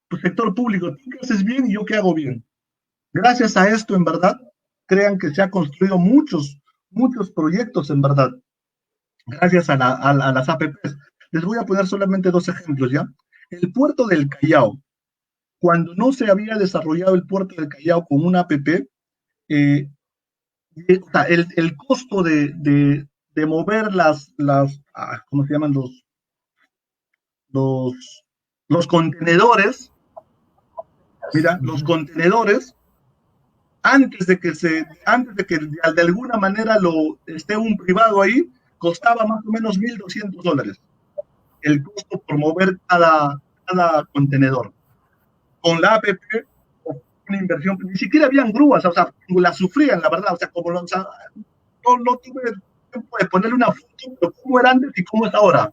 pues, sector público, tú qué haces bien y yo qué hago bien. Gracias a esto, en verdad, crean que se han construido muchos proyectos, en verdad, gracias a las APPs. Les voy a poner solamente dos ejemplos, ¿ya? El puerto del Callao, cuando no se había desarrollado el puerto del Callao con una APP, eh, o sea, el costo de mover ¿cómo se llaman? Los, los contenedores, mira, los contenedores, antes de que de alguna manera lo esté un privado ahí, costaba más o menos $1,200 el costo por mover cada contenedor. Con la APP, una inversión, ni siquiera habían grúas, o sea, la sufrían, la verdad, o sea, o sea, no tuve tiempo de ponerle una foto, pero cómo era antes y cómo es ahora.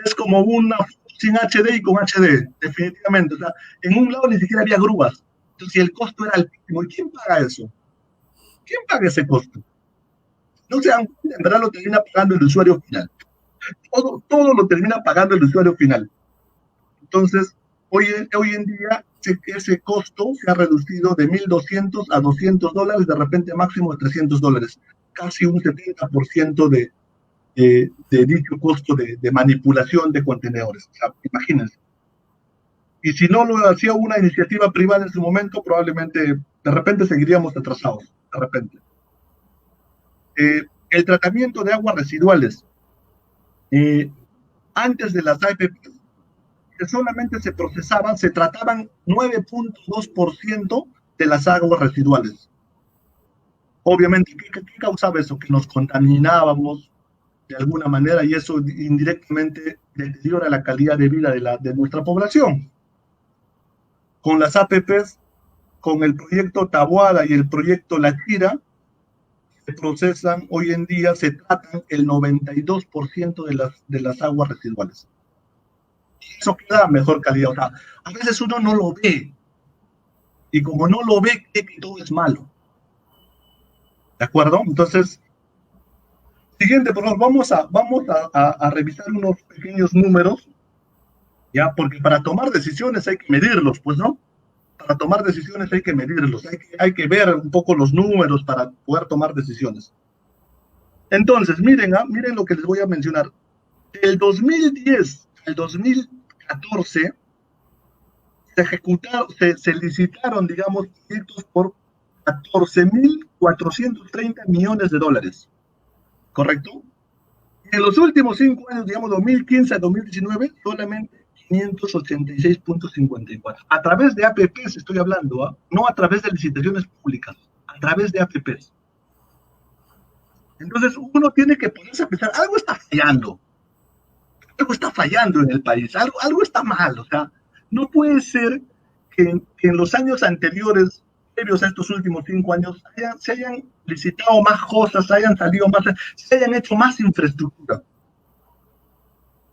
Es como una foto sin HD y con HD, definitivamente. O sea, en un lado ni siquiera había grúas. Entonces, el costo era altísimo. ¿Y quién paga eso? ¿Quién paga ese costo? No se dan cuenta, en verdad lo termina pagando el usuario final. Todo lo termina pagando el usuario final. Entonces, hoy en día ese costo se ha reducido de 1,200 a $200, de repente máximo de $300, casi un 70% de dicho costo de manipulación de contenedores. O sea, imagínense. Y si no lo hacía una iniciativa privada en su momento, probablemente de repente seguiríamos atrasados, de repente. El tratamiento de aguas residuales. Antes de las APP, que solamente se trataban 9,2% de las aguas residuales. Obviamente, ¿qué causaba eso? Que nos contaminábamos de alguna manera y eso indirectamente deteriora la calidad de vida de nuestra población. Con las APPs, con el proyecto Taboada y el proyecto La Chira, se procesan hoy en día, se tratan el 92% de las aguas residuales. Eso queda mejor calidad. O sea, a veces uno no lo ve. Y como no lo ve, cree que todo es malo. ¿De acuerdo? Entonces, siguiente, por favor, vamos a revisar unos pequeños números, ¿ya? Porque para tomar decisiones hay que medirlos, pues, ¿no? Para tomar decisiones hay que medirlos, hay que ver un poco los números para poder tomar decisiones. Entonces, miren lo que les voy a mencionar. Del 2010 al 2014 se licitaron, digamos, proyectos por $14,430 millones, ¿correcto? Y en los últimos 5 años, digamos, 2015 a 2019, solamente 586,54. A través de APPs estoy hablando, ¿eh? No a través de licitaciones públicas, a través de APPs. Entonces uno tiene que ponerse a pensar, algo está fallando en el país, algo está mal, o sea, no puede ser que en los años anteriores, previos a estos últimos 5 años, se hayan licitado más cosas, se hayan hecho más infraestructura,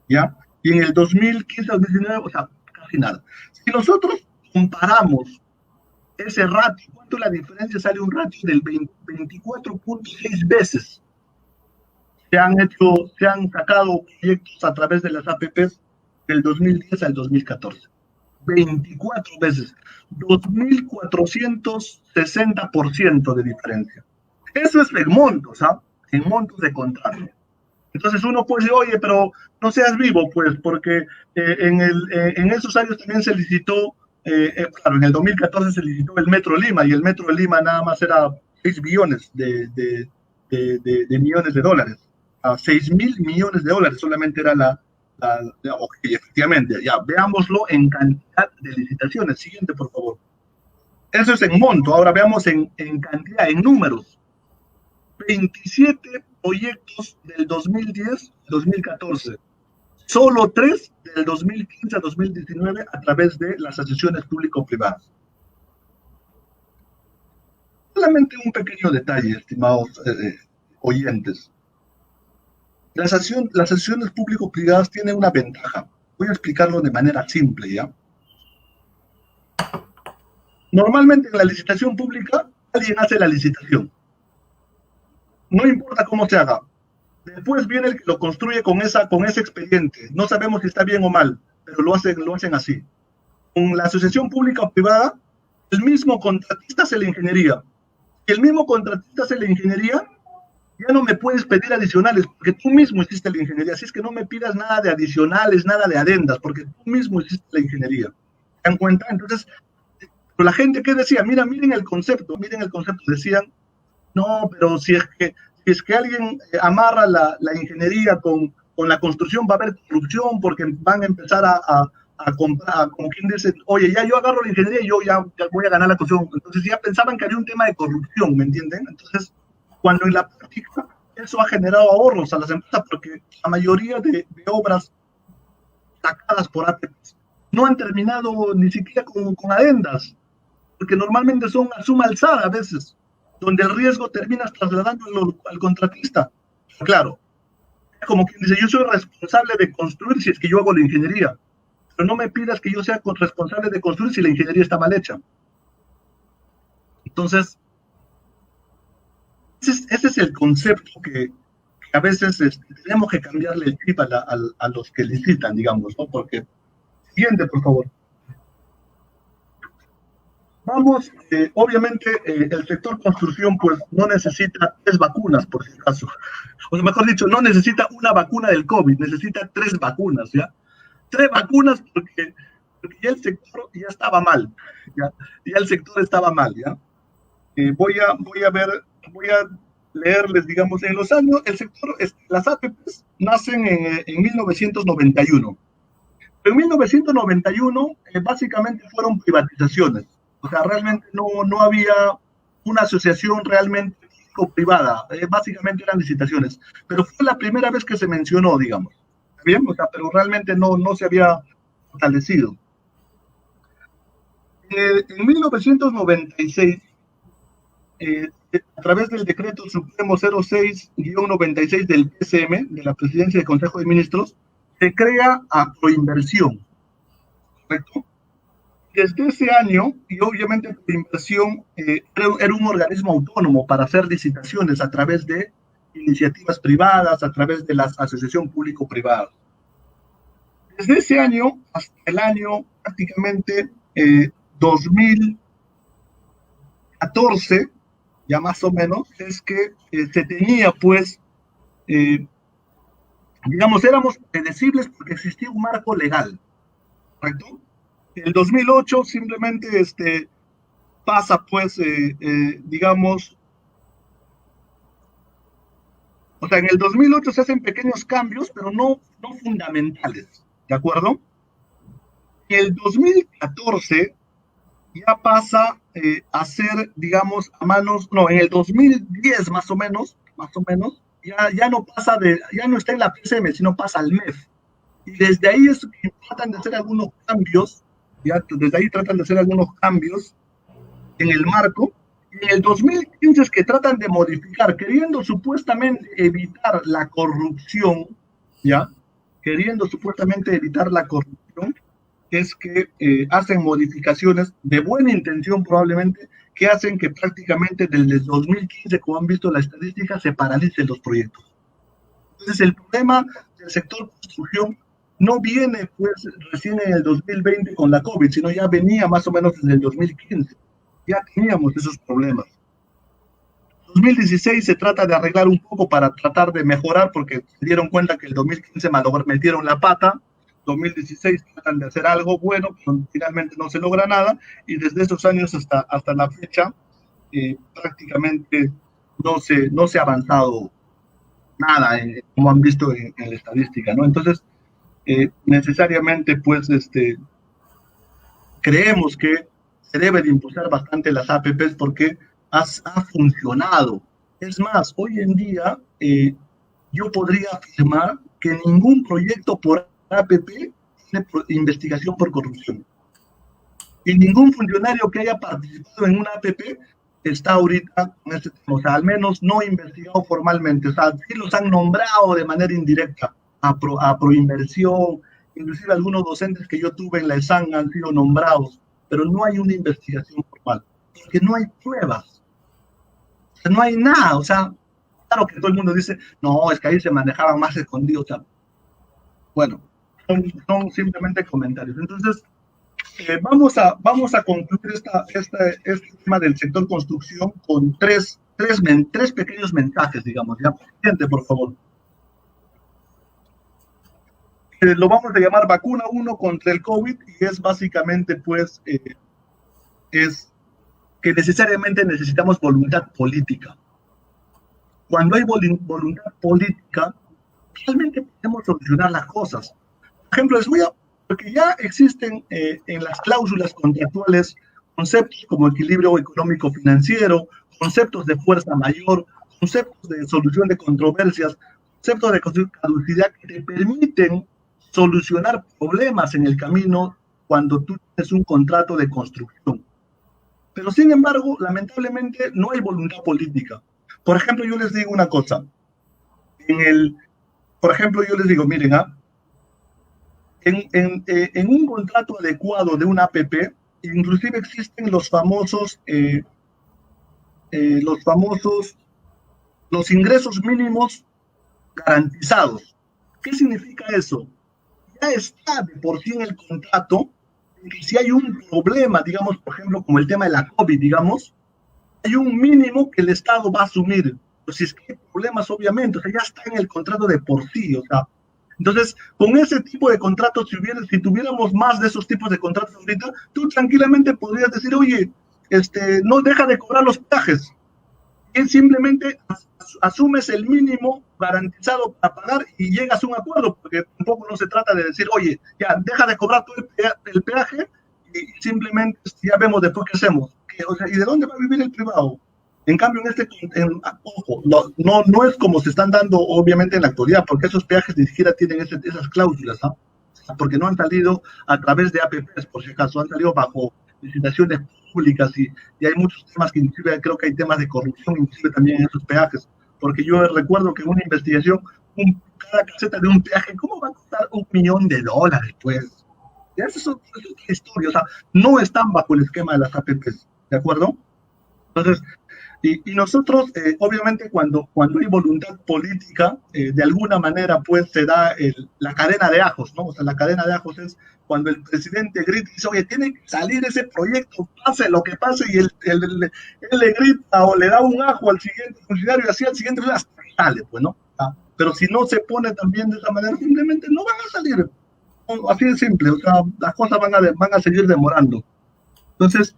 ¿ya? Y en el 2015, 2019, o sea, casi nada. Si nosotros comparamos ese ratio, ¿cuánto es la diferencia? Sale un ratio del 24,6 veces. Se han sacado proyectos a través de las APPs del 2010 al 2014. 24 veces. 2,460% de diferencia. Eso es en montos, ¿ah? En montos de contrato. Entonces uno puede decir, oye, pero no seas vivo, pues, porque en esos años también se licitó, claro, en el 2014 se licitó el Metro Lima, y el Metro de Lima nada más era 6 billones de millones de dólares. A 6,000 millones de dólares solamente era okay, efectivamente, ya, veámoslo en cantidad de licitaciones. Siguiente, por favor. Eso es en monto, ahora veamos en cantidad, en números. 27 proyectos del 2010-2014, solo 3 del 2015 a 2019 a través de las asociaciones público-privadas. Solamente un pequeño detalle, estimados oyentes. Las asociaciones público-privadas tienen una ventaja. Voy a explicarlo de manera simple, ¿ya? Normalmente en la licitación pública, alguien hace la licitación. No importa cómo se haga. Después viene el que lo construye con ese expediente. No sabemos si está bien o mal, pero lo hacen así. Con la asociación pública o privada, el mismo contratista hace la ingeniería. Si el mismo contratista hace la ingeniería, ya no me puedes pedir adicionales, porque tú mismo hiciste la ingeniería. Así es que no me pidas nada de adicionales, nada de adendas, porque tú mismo hiciste la ingeniería. ¿Se dan cuenta? Entonces, la gente que decía, miren el concepto, decían, no, pero si es que alguien amarra la ingeniería con la construcción, va a haber corrupción, porque van a empezar a comprar, como quien dice, oye, ya yo agarro la ingeniería y yo ya voy a ganar la construcción. Entonces ya pensaban que había un tema de corrupción, ¿me entienden? Entonces, cuando en la práctica eso ha generado ahorros a las empresas, porque la mayoría de obras sacadas por APPs no han terminado ni siquiera con adendas, porque normalmente son a suma alzada a veces, donde el riesgo terminas trasladándolo al contratista. Claro, como quien dice, yo soy responsable de construir si es que yo hago la ingeniería, pero no me pidas que yo sea responsable de construir si la ingeniería está mal hecha. Entonces, ese es el concepto que a veces tenemos que cambiarle el chip a los que licitan, digamos, ¿no? Porque, siguiente, por favor. Vamos, obviamente el sector construcción pues no necesita 3 vacunas, por si acaso. O sea, mejor dicho, no necesita una vacuna del COVID, necesita 3 vacunas, ¿ya? 3 vacunas porque ya el sector ya estaba mal, ¿ya? Ya el sector estaba mal, ¿ya? Voy a leerles, digamos, en los años, el sector, las APPs nacen en 1991. En 1991 básicamente fueron privatizaciones. O sea, realmente no había una asociación realmente privada, básicamente eran licitaciones, pero fue la primera vez que se mencionó, digamos, ¿bien? O sea, pero realmente no se había fortalecido. En 1996, a través del decreto supremo 06-96 del PCM, de la Presidencia del Consejo de Ministros, se crea Aproinversión, ¿correcto? Desde ese año, y obviamente Proinversión era un organismo autónomo para hacer licitaciones a través de iniciativas privadas, a través de la asociación público-privada. Desde ese año hasta el año prácticamente 2014, ya más o menos, es que se tenía pues, digamos, éramos predecibles porque existía un marco legal, ¿correcto? El 2008 simplemente pasa pues, digamos, o sea, en el 2008 se hacen pequeños cambios, pero no fundamentales, ¿de acuerdo? En el 2014 ya pasa a ser, digamos, a manos, no, en el 2010 más o menos, ya no pasa ya no está en la PCM, sino pasa al MEF. Y desde ahí tratan de hacer algunos cambios, ya desde ahí tratan de hacer algunos cambios en el marco. Y en el 2015 es que tratan de modificar, queriendo supuestamente evitar la corrupción, ¿ya? Queriendo supuestamente evitar la corrupción, es que hacen modificaciones de buena intención probablemente, que hacen que prácticamente desde el 2015, como han visto la estadística, se paralicen los proyectos. Entonces el problema del sector construcción no viene pues recién en el 2020 con la COVID, sino ya venía más o menos desde el 2015. Ya teníamos esos problemas. 2016 se trata de arreglar un poco para tratar de mejorar, porque se dieron cuenta que el 2015 metieron la pata. 2016 tratan de hacer algo bueno, pero finalmente no se logra nada, y desde esos años hasta la fecha prácticamente no se ha avanzado nada, como han visto en la estadística, ¿no? Entonces, necesariamente, pues, creemos que se debe de impulsar bastante las APPs porque ha funcionado. Es más, hoy en día yo podría afirmar que ningún proyecto por APP tiene investigación por corrupción. Y ningún funcionario que haya participado en una APP está ahorita con este tema, o sea, al menos no investigado formalmente, o sea, sí los han nombrado de manera indirecta a Proinversión, inclusive algunos docentes que yo tuve en la ESAN han sido nombrados, pero no hay una investigación formal, porque no hay pruebas, o sea, no hay nada, o sea, claro que todo el mundo dice, no, es que ahí se manejaban más escondidos, o sea, bueno, son simplemente comentarios. Entonces, vamos a concluir este tema del sector construcción con tres pequeños mensajes, digamos. ¿Ya? Siguiente, por favor. Lo vamos a llamar vacuna 1 contra el COVID y es básicamente, pues, es que necesariamente necesitamos voluntad política. Cuando hay voluntad política, realmente podemos solucionar las cosas. Por ejemplo, porque ya existen en las cláusulas contractuales conceptos como equilibrio económico-financiero, conceptos de fuerza mayor, conceptos de solución de controversias, conceptos de caducidad que te permiten solucionar problemas en el camino cuando tú tienes un contrato de construcción. Pero sin embargo, lamentablemente no hay voluntad política. Por ejemplo, yo les digo una cosa. Por ejemplo, yo les digo, miren, en un contrato adecuado de una APP, inclusive existen los ingresos mínimos garantizados. ¿Qué significa eso? Ya está de por sí en el contrato que si hay un problema, digamos, por ejemplo, como el tema de la COVID, digamos, hay un mínimo que el Estado va a asumir. Pues si es que hay problemas, obviamente, o sea, ya está en el contrato de por sí, o sea. Entonces, con ese tipo de contratos, si tuviéramos más de esos tipos de contratos ahorita, tú tranquilamente podrías decir, oye, no deja de cobrar los peajes. Y simplemente asumes el mínimo garantizado para pagar y llegas a un acuerdo, porque tampoco no se trata de decir, oye, ya deja de cobrar todo el peaje y simplemente ya vemos después qué hacemos. O sea, ¿y de dónde va a vivir el privado? En cambio, ojo, no es como se están dando obviamente en la actualidad, porque esos peajes ni siquiera tienen esas cláusulas, ¿no? Porque no han salido a través de APPs, por si acaso, han salido bajo licitaciones públicas y hay muchos temas que inclusive creo que hay temas de corrupción inclusive también en esos peajes, porque yo recuerdo que en una investigación cada caseta de un peaje, ¿cómo va a costar $1 millón pues? Esa es otra historia, o sea, no están bajo el esquema de las APPs, ¿de acuerdo? Entonces, y nosotros, obviamente, cuando hay voluntad política, de alguna manera, pues, se da la cadena de ajos, ¿no? O sea, la cadena de ajos es cuando el presidente grita y dice, oye, tiene que salir ese proyecto, pase lo que pase, y él le grita o le da un ajo al siguiente funcionario y así al siguiente hasta que sale, pues, ¿no? Pero si no se pone también de esa manera, simplemente no van a salir. Así de simple, o sea, las cosas van a seguir demorando. Entonces,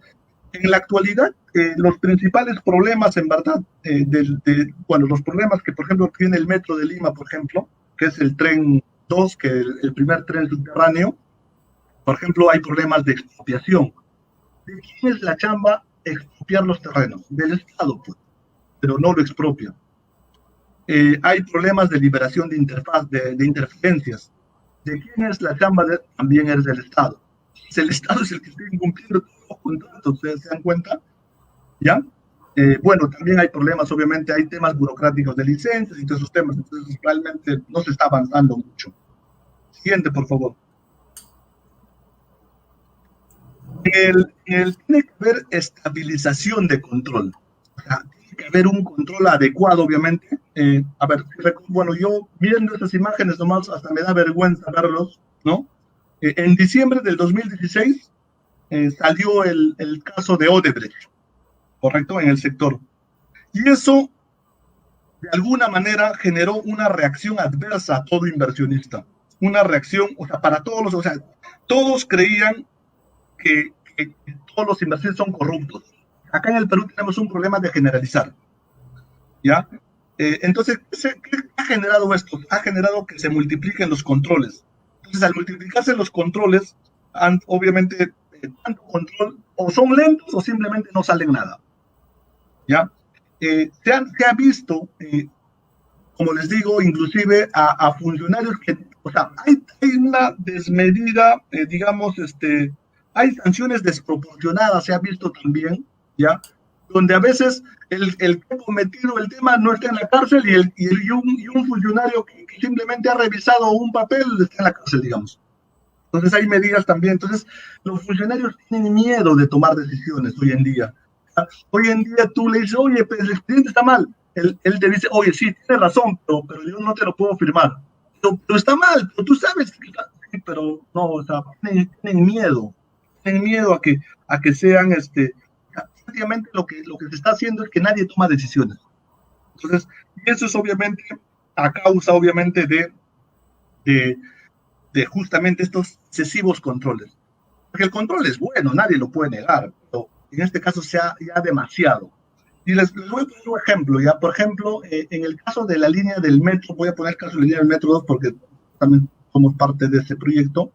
en la actualidad, los principales problemas, en verdad, los problemas que, por ejemplo, tiene el Metro de Lima, por ejemplo, que es el tren 2, que es el primer tren subterráneo, por ejemplo, hay problemas de expropiación. ¿De quién es la chamba expropiar los terrenos? Del Estado, pues, pero no lo expropia. Hay problemas de liberación de interfaz, de interferencias. ¿De quién es la chamba? También es del Estado. El Estado es el que está incumpliendo todos los contratos, ¿ustedes se dan cuenta? ¿Ya? Bueno, también hay problemas, obviamente, hay temas burocráticos de licencias y todos esos temas, entonces realmente no se está avanzando mucho. Siguiente, por favor. Tiene que haber estabilización de control. O sea, tiene que haber un control adecuado, obviamente. A ver, bueno, yo viendo esas imágenes nomás hasta me da vergüenza verlos, ¿no? En diciembre del 2016 salió el caso de Odebrecht, ¿correcto? En el sector. Y eso, de alguna manera, generó una reacción adversa a todo inversionista. Una reacción, o sea, para todos los, o sea, todos creían que todos los inversionistas son corruptos. Acá en el Perú tenemos un problema de generalizar, ¿ya? Entonces, ¿qué ha generado esto? Ha generado que se multipliquen los controles. Entonces, al multiplicarse los controles, obviamente, tanto control, o son lentos o simplemente no salen nada, ¿ya? Se ha visto, como les digo, inclusive a funcionarios que, o sea, hay una desmedida, digamos, hay sanciones desproporcionadas, se ha visto también, ¿ya? Donde a veces el que ha cometido el tema no está en la cárcel y un funcionario que simplemente ha revisado un papel está en la cárcel, digamos. Entonces hay medidas también. Entonces los funcionarios tienen miedo de tomar decisiones hoy en día. Hoy en día tú le dices, oye, pues el expediente está mal. Él te dice, oye, sí, tienes razón, pero yo no te lo puedo firmar. Pero está mal, pero tú sabes que está, pero no, o sea, tienen miedo. tienen miedo a que sean, prácticamente lo que se está haciendo es que nadie toma decisiones. Entonces, y eso es obviamente a causa, obviamente, de justamente estos excesivos controles. Porque el control es bueno, nadie lo puede negar, pero en este caso sea ya demasiado. Y les voy a poner un ejemplo, ya, por ejemplo, en el caso de la línea del metro, voy a poner el caso de la línea del metro 2 porque también somos parte de ese proyecto.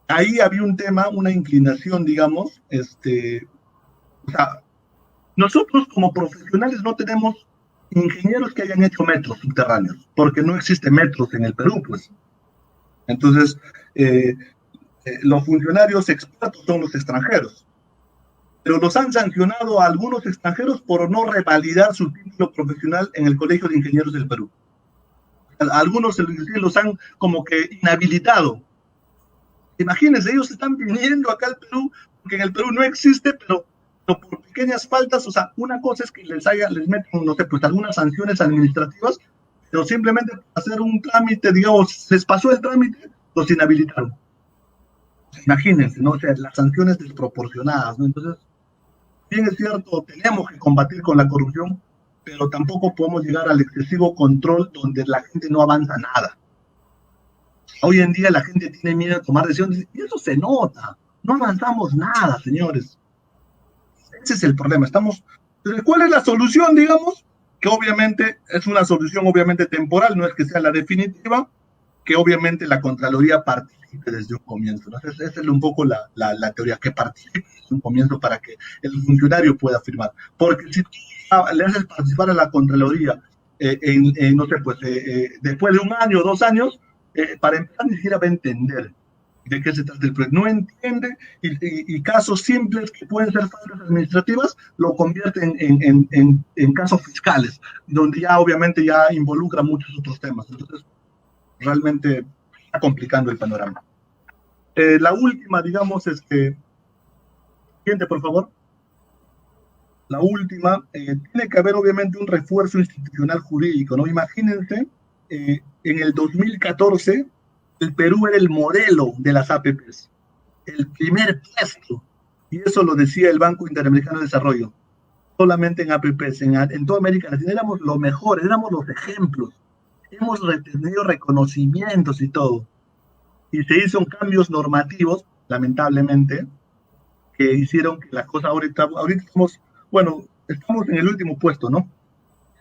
Ahí había un tema, una inclinación, digamos, o sea, nosotros como profesionales no tenemos ingenieros que hayan hecho metros subterráneos, porque no existe metros en el Perú, pues. Entonces, los funcionarios expertos son los extranjeros, pero los han sancionado a algunos extranjeros por no revalidar su título profesional en el Colegio de Ingenieros del Perú. A algunos los han como que inhabilitado. Imagínense, ellos están viniendo acá al Perú, porque en el Perú no existe, pero por pequeñas faltas, o sea, una cosa es que les meten, no sé, pues algunas sanciones administrativas, pero simplemente para hacer un trámite, digamos, les pasó el trámite, los inhabilitaron. Imagínense, ¿no? O sea, las sanciones desproporcionadas, ¿no? Entonces, bien es cierto, tenemos que combatir con la corrupción, pero tampoco podemos llegar al excesivo control donde la gente no avanza nada. Hoy en día la gente tiene miedo de tomar decisiones y eso se nota. No avanzamos nada, señores. Ese es el problema. ¿Cuál es la solución, digamos? Que obviamente es una solución obviamente temporal, no es que sea la definitiva, que obviamente la Contraloría participe desde un comienzo, ¿no? Esa es un poco la teoría, que participe desde un comienzo para que el funcionario pueda firmar. Porque si tú le haces participar a la Contraloría no sé, pues después de un año o 2 años, para empezar ni siquiera va a entender de qué se trata el proyecto. No entiende y casos simples que pueden ser faltas administrativas lo convierten en casos fiscales, donde ya obviamente ya involucra muchos otros temas. Entonces, realmente está complicando el panorama. La última, digamos, siguiente, por favor. La última, tiene que haber obviamente un refuerzo institucional jurídico, ¿no? Imagínense, en el 2014, el Perú era el modelo de las APPs, el primer puesto, y eso lo decía el Banco Interamericano de Desarrollo, solamente en APPs, en toda América Latina, éramos los mejores, éramos los ejemplos, hemos tenido reconocimientos y todo, y se hicieron cambios normativos, lamentablemente, que hicieron que las cosas ahorita estamos, bueno, estamos en el último puesto, ¿no?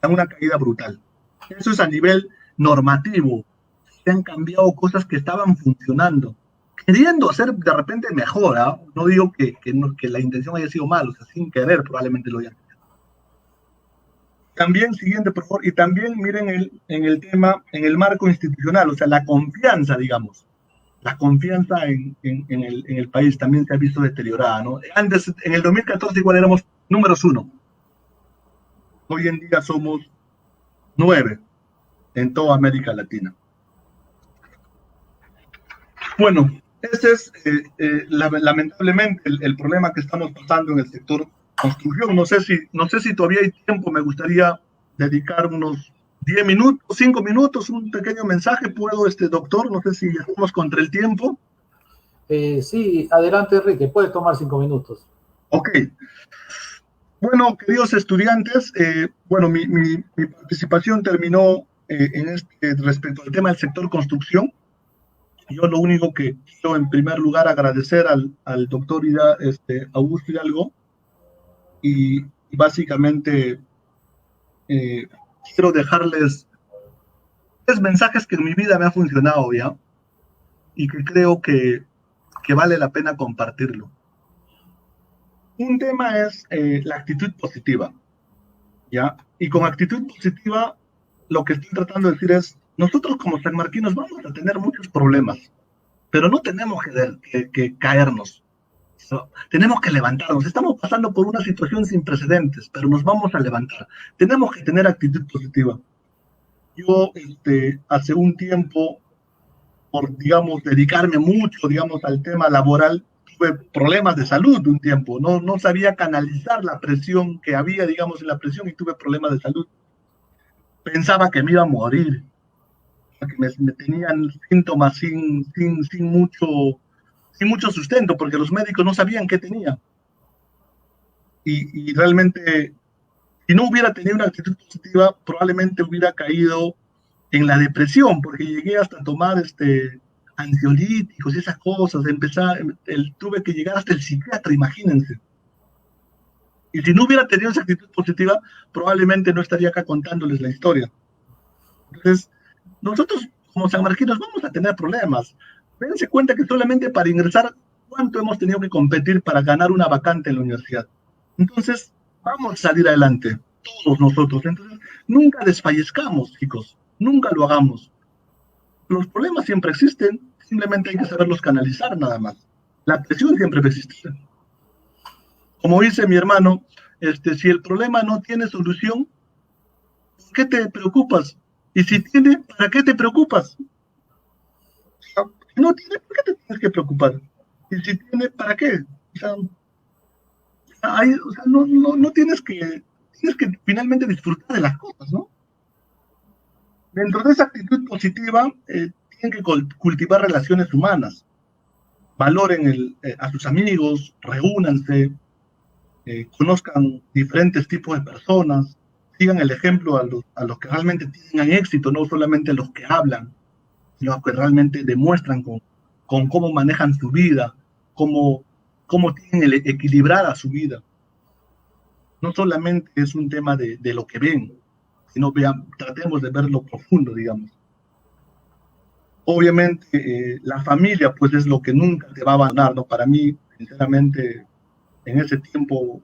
En una caída brutal. Eso es a nivel normativo. Se han cambiado cosas que estaban funcionando, queriendo hacer de repente mejor, ¿eh? No digo que la intención haya sido mal, o sea, sin querer probablemente lo hayan. También, siguiente, por favor, y también miren en el tema, en el marco institucional, o sea, la confianza, digamos. La confianza en el país también se ha visto deteriorada, ¿no? Antes, en el 2014 igual éramos números 1. Hoy en día somos 9 en toda América Latina. Bueno, ese es lamentablemente el problema que estamos pasando en el sector construcción. No sé si todavía hay tiempo, me gustaría dedicar unos 10 minutos, 5 minutos, un pequeño mensaje. ¿Puedo, doctor? No sé si estamos contra el tiempo. Sí, adelante, Enrique, puedes tomar 5 minutos. Ok. Bueno, queridos estudiantes, bueno, mi participación terminó respecto al tema del sector construcción. Yo lo único que quiero en primer lugar agradecer al doctor Augusto Hidalgo y básicamente quiero dejarles 3 mensajes que en mi vida me ha funcionado ya y que creo que vale la pena compartirlo. Un tema es la actitud positiva, ¿ya? Y con actitud positiva lo que estoy tratando de decir es, nosotros como sanmarquinos vamos a tener muchos problemas, pero no tenemos que caernos. Tenemos que levantarnos. Estamos pasando por una situación sin precedentes, pero nos vamos a levantar. Tenemos que tener actitud positiva. Yo, hace un tiempo, por, digamos, dedicarme mucho, digamos, al tema laboral, tuve problemas de salud un tiempo. No sabía canalizar la presión que había, digamos, en la presión y tuve problemas de salud. Pensaba que me iba a morir, que me tenían síntomas sin mucho sin mucho sustento, porque los médicos no sabían qué tenía. Y realmente, si no hubiera tenido una actitud positiva, probablemente hubiera caído en la depresión, porque llegué hasta tomar ansiolíticos y esas cosas, tuve que llegar hasta el psiquiatra, imagínense. Y si no hubiera tenido esa actitud positiva, probablemente no estaría acá contándoles la historia. Entonces, nosotros como sanmarquinos vamos a tener problemas. Dense cuenta que solamente para ingresar, ¿cuánto hemos tenido que competir para ganar una vacante en la universidad? Entonces, vamos a salir adelante, todos nosotros. Entonces, nunca desfallezcamos, chicos, nunca lo hagamos. Los problemas siempre existen, simplemente hay que saberlos canalizar nada más. La presión siempre existe. Como dice mi hermano, si el problema no tiene solución, ¿por qué te preocupas? Y si tiene, ¿para qué te preocupas? Si no tiene, ¿por qué te tienes que preocupar? Y si tiene, ¿para qué? No tienes que finalmente disfrutar de las cosas, ¿no? Dentro de esa actitud positiva, tienen que cultivar relaciones humanas. Valoren a sus amigos, reúnanse, conozcan diferentes tipos de personas, sigan el ejemplo a los que realmente tienen éxito, no solamente a los que hablan, sino a los que realmente demuestran con cómo manejan su vida, cómo tienen equilibrada su vida. No solamente es un tema de lo que ven, sino tratemos de ver lo profundo, digamos. Obviamente, la familia, pues, es lo que nunca te va a abandonar, ¿no? Para mí, sinceramente, en ese tiempo,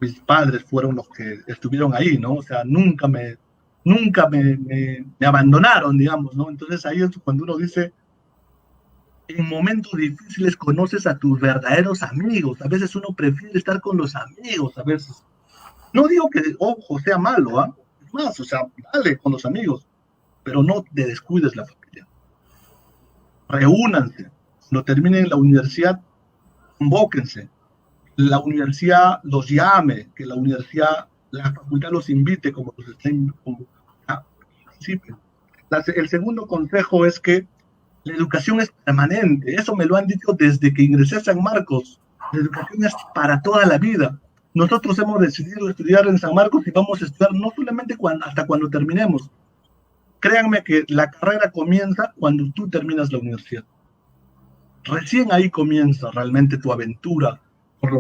mis padres fueron los que estuvieron ahí, ¿no? O sea, nunca me abandonaron, digamos, ¿no? Entonces ahí es cuando uno dice, en momentos difíciles conoces a tus verdaderos amigos. A veces uno prefiere estar con los amigos, a veces. No digo que, ojo, sea malo, ¿ah? Es más, o sea, dale con los amigos, pero no te descuides la familia. Reúnanse. Cuando terminen la universidad, convóquense. La universidad los llame, que la facultad los invite como los estén. El segundo consejo es que la educación es permanente. Eso me lo han dicho desde que ingresé a San Marcos. La educación es para toda la vida. Nosotros hemos decidido estudiar en San Marcos y vamos a estudiar no solamente hasta cuando terminemos. Créanme que la carrera comienza cuando tú terminas la universidad. Recién ahí comienza realmente tu aventura por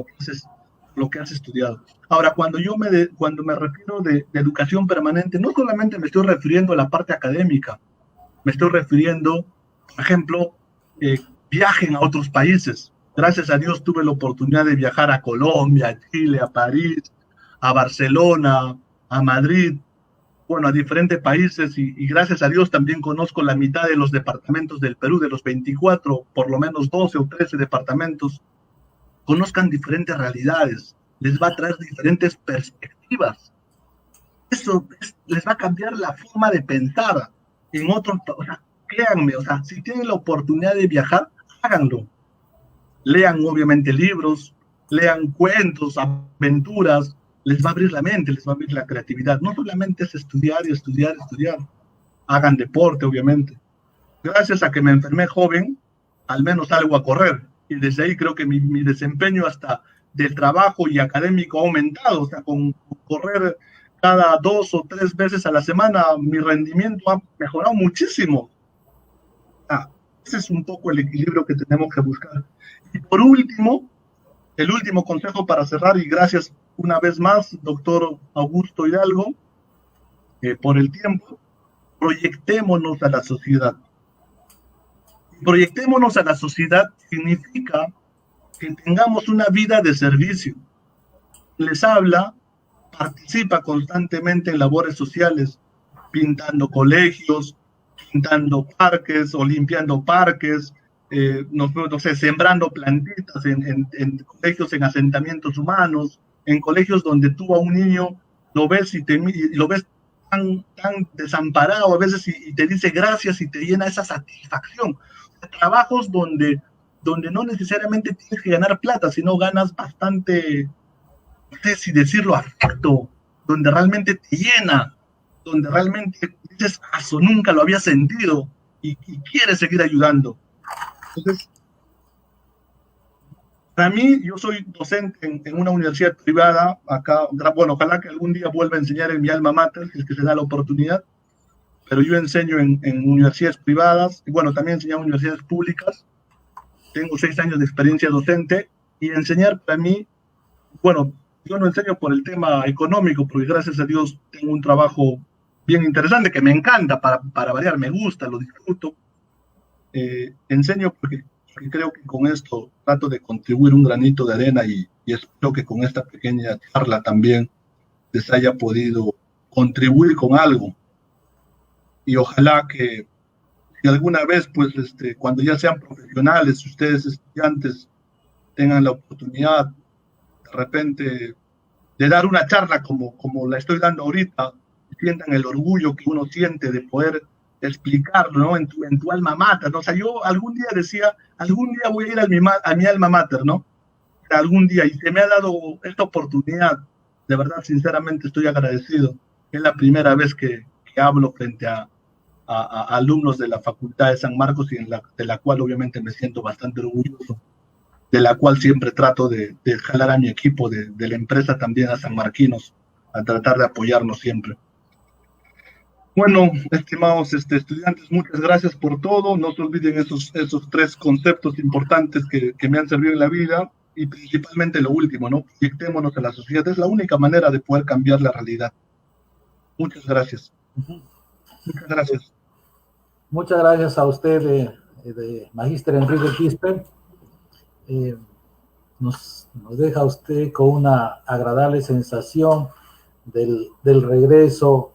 lo que has estudiado. Ahora, cuando me refiero de educación permanente, no solamente me estoy refiriendo a la parte académica, me estoy refiriendo, por ejemplo, viajen a otros países. Gracias a Dios tuve la oportunidad de viajar a Colombia, a Chile, a París, a Barcelona, a Madrid, bueno, a diferentes países y gracias a Dios también conozco la mitad de los departamentos del Perú, de los 24, por lo menos 12 o 13 departamentos. Conozcan diferentes realidades, les va a traer diferentes perspectivas. Eso les va a cambiar la forma de pensar en otros, o sea, créanme, o sea, si tienen la oportunidad de viajar, háganlo. Lean obviamente libros, lean cuentos, aventuras, les va a abrir la mente, les va a abrir la creatividad. No solamente es estudiar y estudiar, estudiar. Hagan deporte, obviamente. Gracias a que me enfermé joven, al menos salgo a correr. Y desde ahí creo que mi desempeño hasta del trabajo y académico ha aumentado. O sea, con correr cada 2 o 3 veces a la semana, mi rendimiento ha mejorado muchísimo. Ese es un poco el equilibrio que tenemos que buscar. Y por último, el último consejo para cerrar, y gracias una vez más, doctor Augusto Hidalgo, por el tiempo, proyectémonos a la sociedad. Proyectémonos a la sociedad significa que tengamos una vida de servicio. Les habla, participa constantemente en labores sociales, pintando colegios, pintando parques o limpiando parques, no sé, sembrando plantitas en colegios, en asentamientos humanos, en colegios donde tú a un niño lo ves y lo ves tan desamparado a veces y te dice gracias y te llena esa satisfacción. Trabajos donde no necesariamente tienes que ganar plata, sino ganas bastante, no sé si decirlo, afecto, donde realmente te llena, donde realmente dices, eso nunca lo había sentido y quieres seguir ayudando. Entonces, Para mí, yo soy docente en una universidad privada, acá, bueno, ojalá que algún día vuelva a enseñar en mi alma mater, si es que se da la oportunidad, pero yo enseño en universidades privadas, y bueno, también enseño en universidades públicas, tengo 6 años de experiencia docente, y enseñar para mí, bueno, yo no enseño por el tema económico, porque gracias a Dios tengo un trabajo bien interesante, que me encanta, para variar, me gusta, lo disfruto. Enseño porque creo que con esto trato de contribuir un granito de arena y espero que con esta pequeña charla también les haya podido contribuir con algo. Y ojalá que si alguna vez, pues, cuando ya sean profesionales, ustedes estudiantes tengan la oportunidad de repente de dar una charla como la estoy dando ahorita, sientan el orgullo que uno siente de poder explicarlo, ¿no? En tu alma mater, ¿no? O sea, yo algún día decía, algún día voy a ir a mi alma mater, ¿no? Algún día, y se me ha dado esta oportunidad, de verdad, sinceramente estoy agradecido. Es la primera vez que hablo frente a alumnos de la Facultad de San Marcos y de la cual obviamente me siento bastante orgulloso, de la cual siempre trato de jalar a mi equipo de la empresa también a sanmarquinos, a tratar de apoyarnos siempre. Bueno, estimados estudiantes, muchas gracias por todo. No se olviden esos 3 conceptos importantes que me han servido en la vida y principalmente lo último, ¿no? Proyectémonos a la sociedad. Es la única manera de poder cambiar la realidad. Muchas gracias. Muchas gracias. Muchas gracias a usted, Magíster Enrique Quispe. Nos deja usted con una agradable sensación del regreso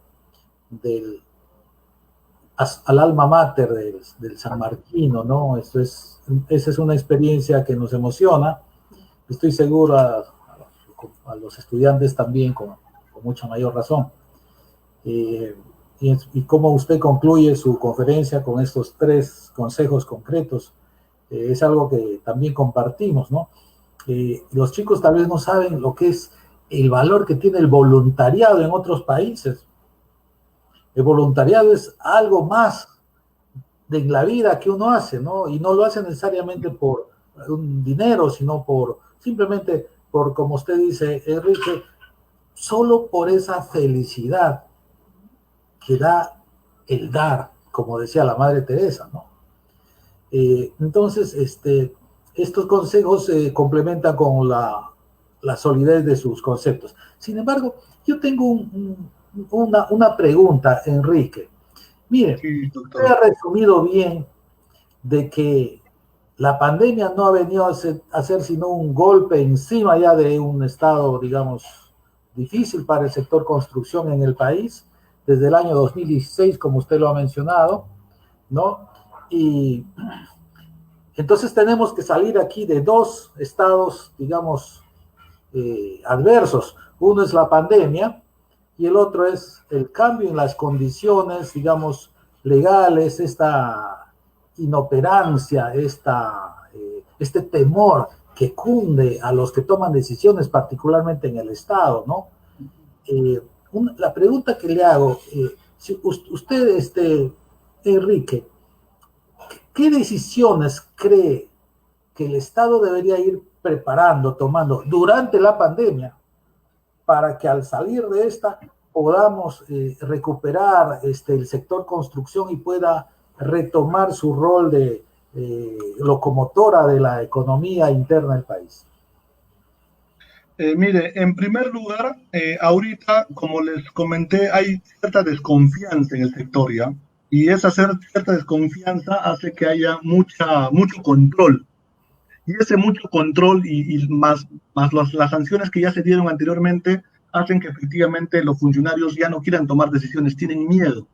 al alma mater del sanmarquino, ¿no? Esa es una experiencia que nos emociona. Estoy seguro a los estudiantes también con mucha mayor razón. Y cómo usted concluye su conferencia con estos 3 consejos concretos, es algo que también compartimos, ¿no? Los chicos tal vez no saben lo que es el valor que tiene el voluntariado en otros países. El voluntariado es algo más de la vida que uno hace, ¿no? Y no lo hace necesariamente por un dinero, sino simplemente por, como usted dice, Enrique, solo por esa felicidad que da el dar, como decía la Madre Teresa, ¿no? Entonces, estos consejos se complementan con la solidez de sus conceptos. Sin embargo, yo tengo una pregunta, Enrique. Mire, Sí, usted ha resumido bien de que la pandemia no ha venido a ser sino un golpe encima ya de un estado, digamos, difícil para el sector construcción en el país, desde el año 2016, como usted lo ha mencionado, ¿no? Y entonces tenemos que salir aquí de 2 estados, digamos, adversos. Uno es la pandemia y el otro es el cambio en las condiciones, digamos, legales, esta inoperancia, este temor que cunde a los que toman decisiones, particularmente en el Estado, ¿no? La pregunta que le hago, si usted, Enrique, ¿qué decisiones cree que el Estado debería ir tomando durante la pandemia para que al salir de esta podamos recuperar el sector construcción y pueda retomar su rol de locomotora de la economía interna del país? Mire, en primer lugar, ahorita, como les comenté, hay cierta desconfianza en el sector, ¿ya? Y esa cierta desconfianza hace que haya mucho control. Y ese mucho control y más las sanciones que ya se dieron anteriormente hacen que efectivamente los funcionarios ya no quieran tomar decisiones, tienen miedo.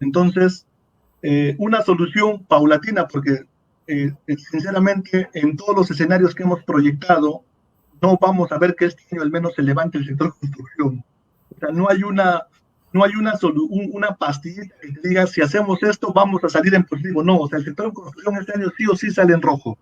Entonces, una solución paulatina, porque sinceramente en todos los escenarios que hemos proyectado, no vamos a ver que este año al menos se levante el sector construcción. O sea, no hay una pastillita que te diga, si hacemos esto, vamos a salir en positivo. No, o sea, el sector de construcción este año sí o sí sale en rojo.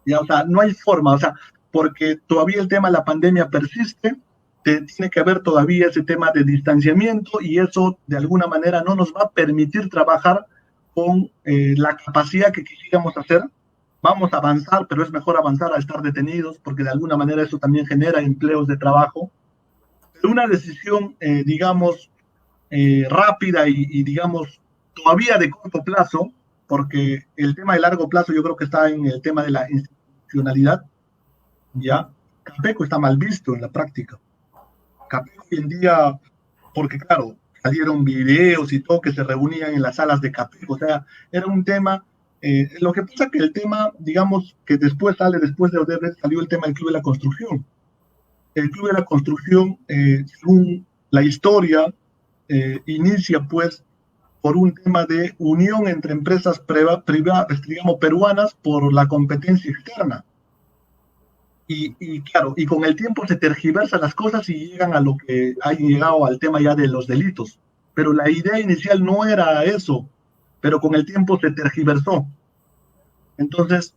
Ya, o sea, no hay forma, o sea, porque todavía el tema de la pandemia persiste, tiene que haber todavía ese tema de distanciamiento y eso de alguna manera no nos va a permitir trabajar con la capacidad que quisiéramos hacer. vamos a avanzar, pero es mejor avanzar a estar detenidos, porque de alguna manera eso también genera empleos de trabajo. Pero una decisión, digamos, rápida y, digamos, todavía de corto plazo, porque el tema de largo plazo yo creo que está en el tema de la institucionalidad, ¿ya? Capeco está mal visto en la práctica. Capeco hoy en día, porque claro, salieron videos y todo que se reunían en las salas de Capeco, o sea, era un tema, lo que pasa que el tema, digamos, que después después de Odebrecht, salió el tema del Club de la Construcción. El Club de la Construcción, según la historia, inicia pues por un tema de unión entre empresas privadas, digamos, peruanas por la competencia externa. Y claro, y con el tiempo se tergiversan las cosas y llegan a lo que ha llegado al tema ya de los delitos. Pero la idea inicial no era eso, pero con el tiempo se tergiversó. Entonces,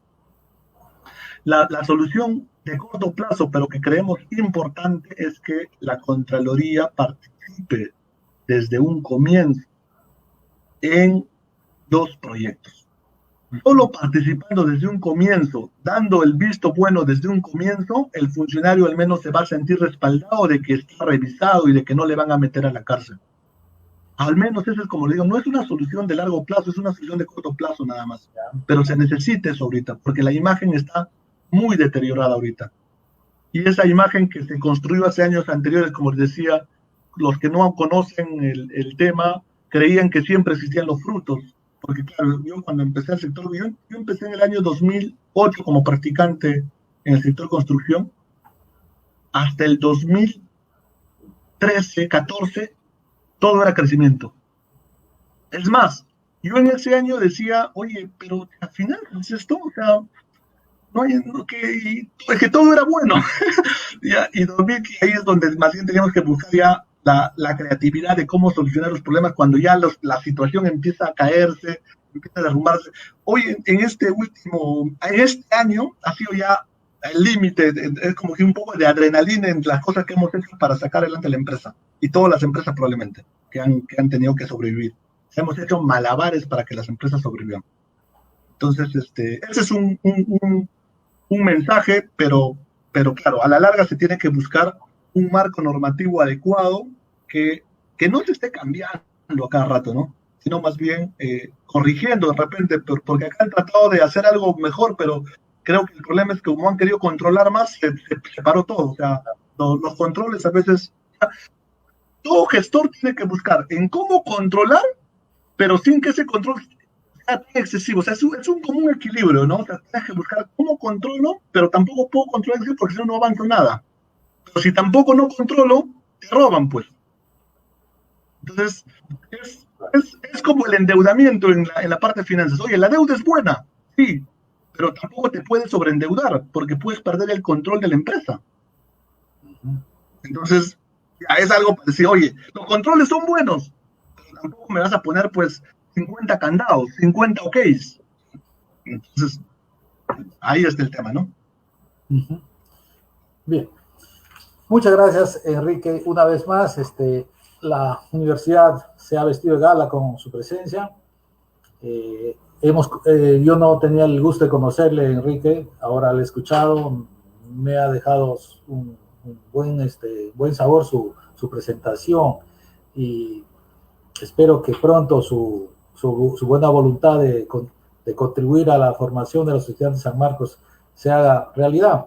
la solución de corto plazo, pero que creemos importante, es que la Contraloría participe desde un comienzo en 2 proyectos. Solo participando desde un comienzo, dando el visto bueno desde un comienzo, el funcionario al menos se va a sentir respaldado de que está revisado y de que no le van a meter a la cárcel. Al menos eso es, como le digo, no es una solución de largo plazo, es una solución de corto plazo nada más. Pero se necesita eso ahorita, porque la imagen está muy deteriorada ahorita. Y esa imagen que se construyó hace años anteriores, como les decía, los que no conocen el tema, creían que siempre existían los frutos. Porque claro, yo cuando empecé el sector, yo empecé en el año 2008 como practicante en el sector construcción, hasta el 2013, 14, todo era crecimiento. Es más, yo en ese año decía, oye, pero al final es esto, o sea, no hay, es que todo era bueno. Ya, y 2000, ahí es donde más bien teníamos que buscar ya la creatividad de cómo solucionar los problemas cuando ya la situación empieza a caerse, empieza a derrumbarse. Hoy en este año ha sido ya el límite, es como que un poco de adrenalina en las cosas que hemos hecho para sacar adelante la empresa, y todas las empresas probablemente, que han tenido que sobrevivir. Hemos hecho malabares para que las empresas sobrevivan. Entonces, ese es un mensaje, pero claro, a la larga se tiene que buscar un marco normativo adecuado que no se esté cambiando a cada rato, ¿no? Sino más bien corrigiendo de repente, porque acá han tratado de hacer algo mejor, pero creo que el problema es que como han querido controlar más, se paró todo. O sea, los controles a veces, todo gestor tiene que buscar en cómo controlar, pero sin que ese control sea tan excesivo. O sea, es un común equilibrio, ¿no? O sea, tienes que buscar cómo controlo, pero tampoco puedo controlar porque si no, no avanzo nada. Pero si tampoco no controlo, te roban, pues. Entonces, es como el endeudamiento en la parte de finanzas. Oye, la deuda es buena, sí, pero tampoco te puedes sobreendeudar porque puedes perder el control de la empresa. Entonces, ya es algo para decir, oye, los controles son buenos, pero tampoco me vas a poner, pues, 50 candados, 50 OKs. Entonces, ahí está el tema, ¿no? Bien. Muchas gracias, Enrique. Una vez más, la universidad se ha vestido de gala con su presencia. Yo no tenía el gusto de conocerle, Enrique, ahora le he escuchado, me ha dejado un buen sabor su presentación, y espero que pronto su buena voluntad de contribuir a la formación de los estudiantes de San Marcos se haga realidad,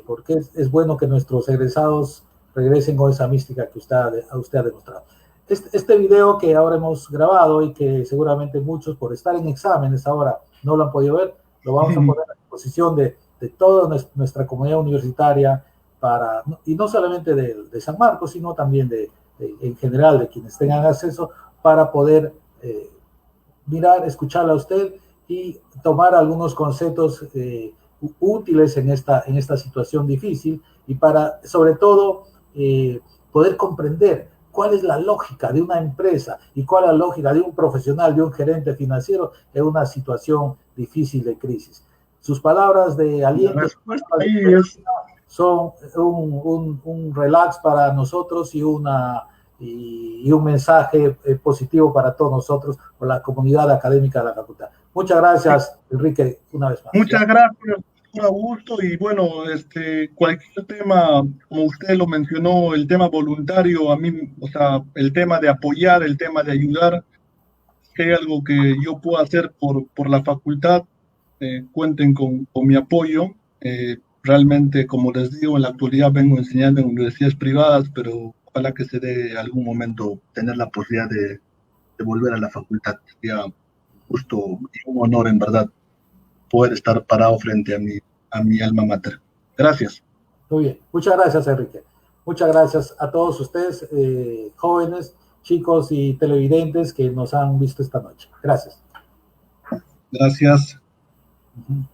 porque es bueno que nuestros egresados regresen con esa mística que usted ha demostrado. Este video que ahora hemos grabado y que seguramente muchos por estar en exámenes ahora no lo han podido ver, lo vamos a poner a disposición de toda nuestra comunidad universitaria, y no solamente de San Marcos, sino también en general de quienes tengan acceso, para poder mirar, escucharla a usted y tomar algunos conceptos útiles en esta situación difícil, y para, sobre todo, poder comprender cuál es la lógica de una empresa y cuál es la lógica de un profesional, de un gerente financiero en una situación difícil de crisis. Sus palabras de aliento son un relax para nosotros y un mensaje positivo para todos nosotros, por la comunidad académica de la facultad. Muchas gracias, Enrique, una vez más. Muchas gracias, doctor Augusto. Y bueno, cualquier tema, como usted lo mencionó, el tema voluntario, a mí, o sea, el tema de apoyar, el tema de ayudar, si hay algo que yo puedo hacer por la facultad, cuenten con mi apoyo. Realmente, como les digo, en la actualidad vengo enseñando en universidades privadas, pero ojalá que se dé algún momento tener la posibilidad de volver a la facultad. Sería justo y un honor, en verdad, poder estar parado frente a mi alma mater. Gracias. Muy bien, muchas gracias, Enrique. Muchas gracias a todos ustedes, jóvenes, chicos y televidentes que nos han visto esta noche. Gracias. Gracias. Uh-huh.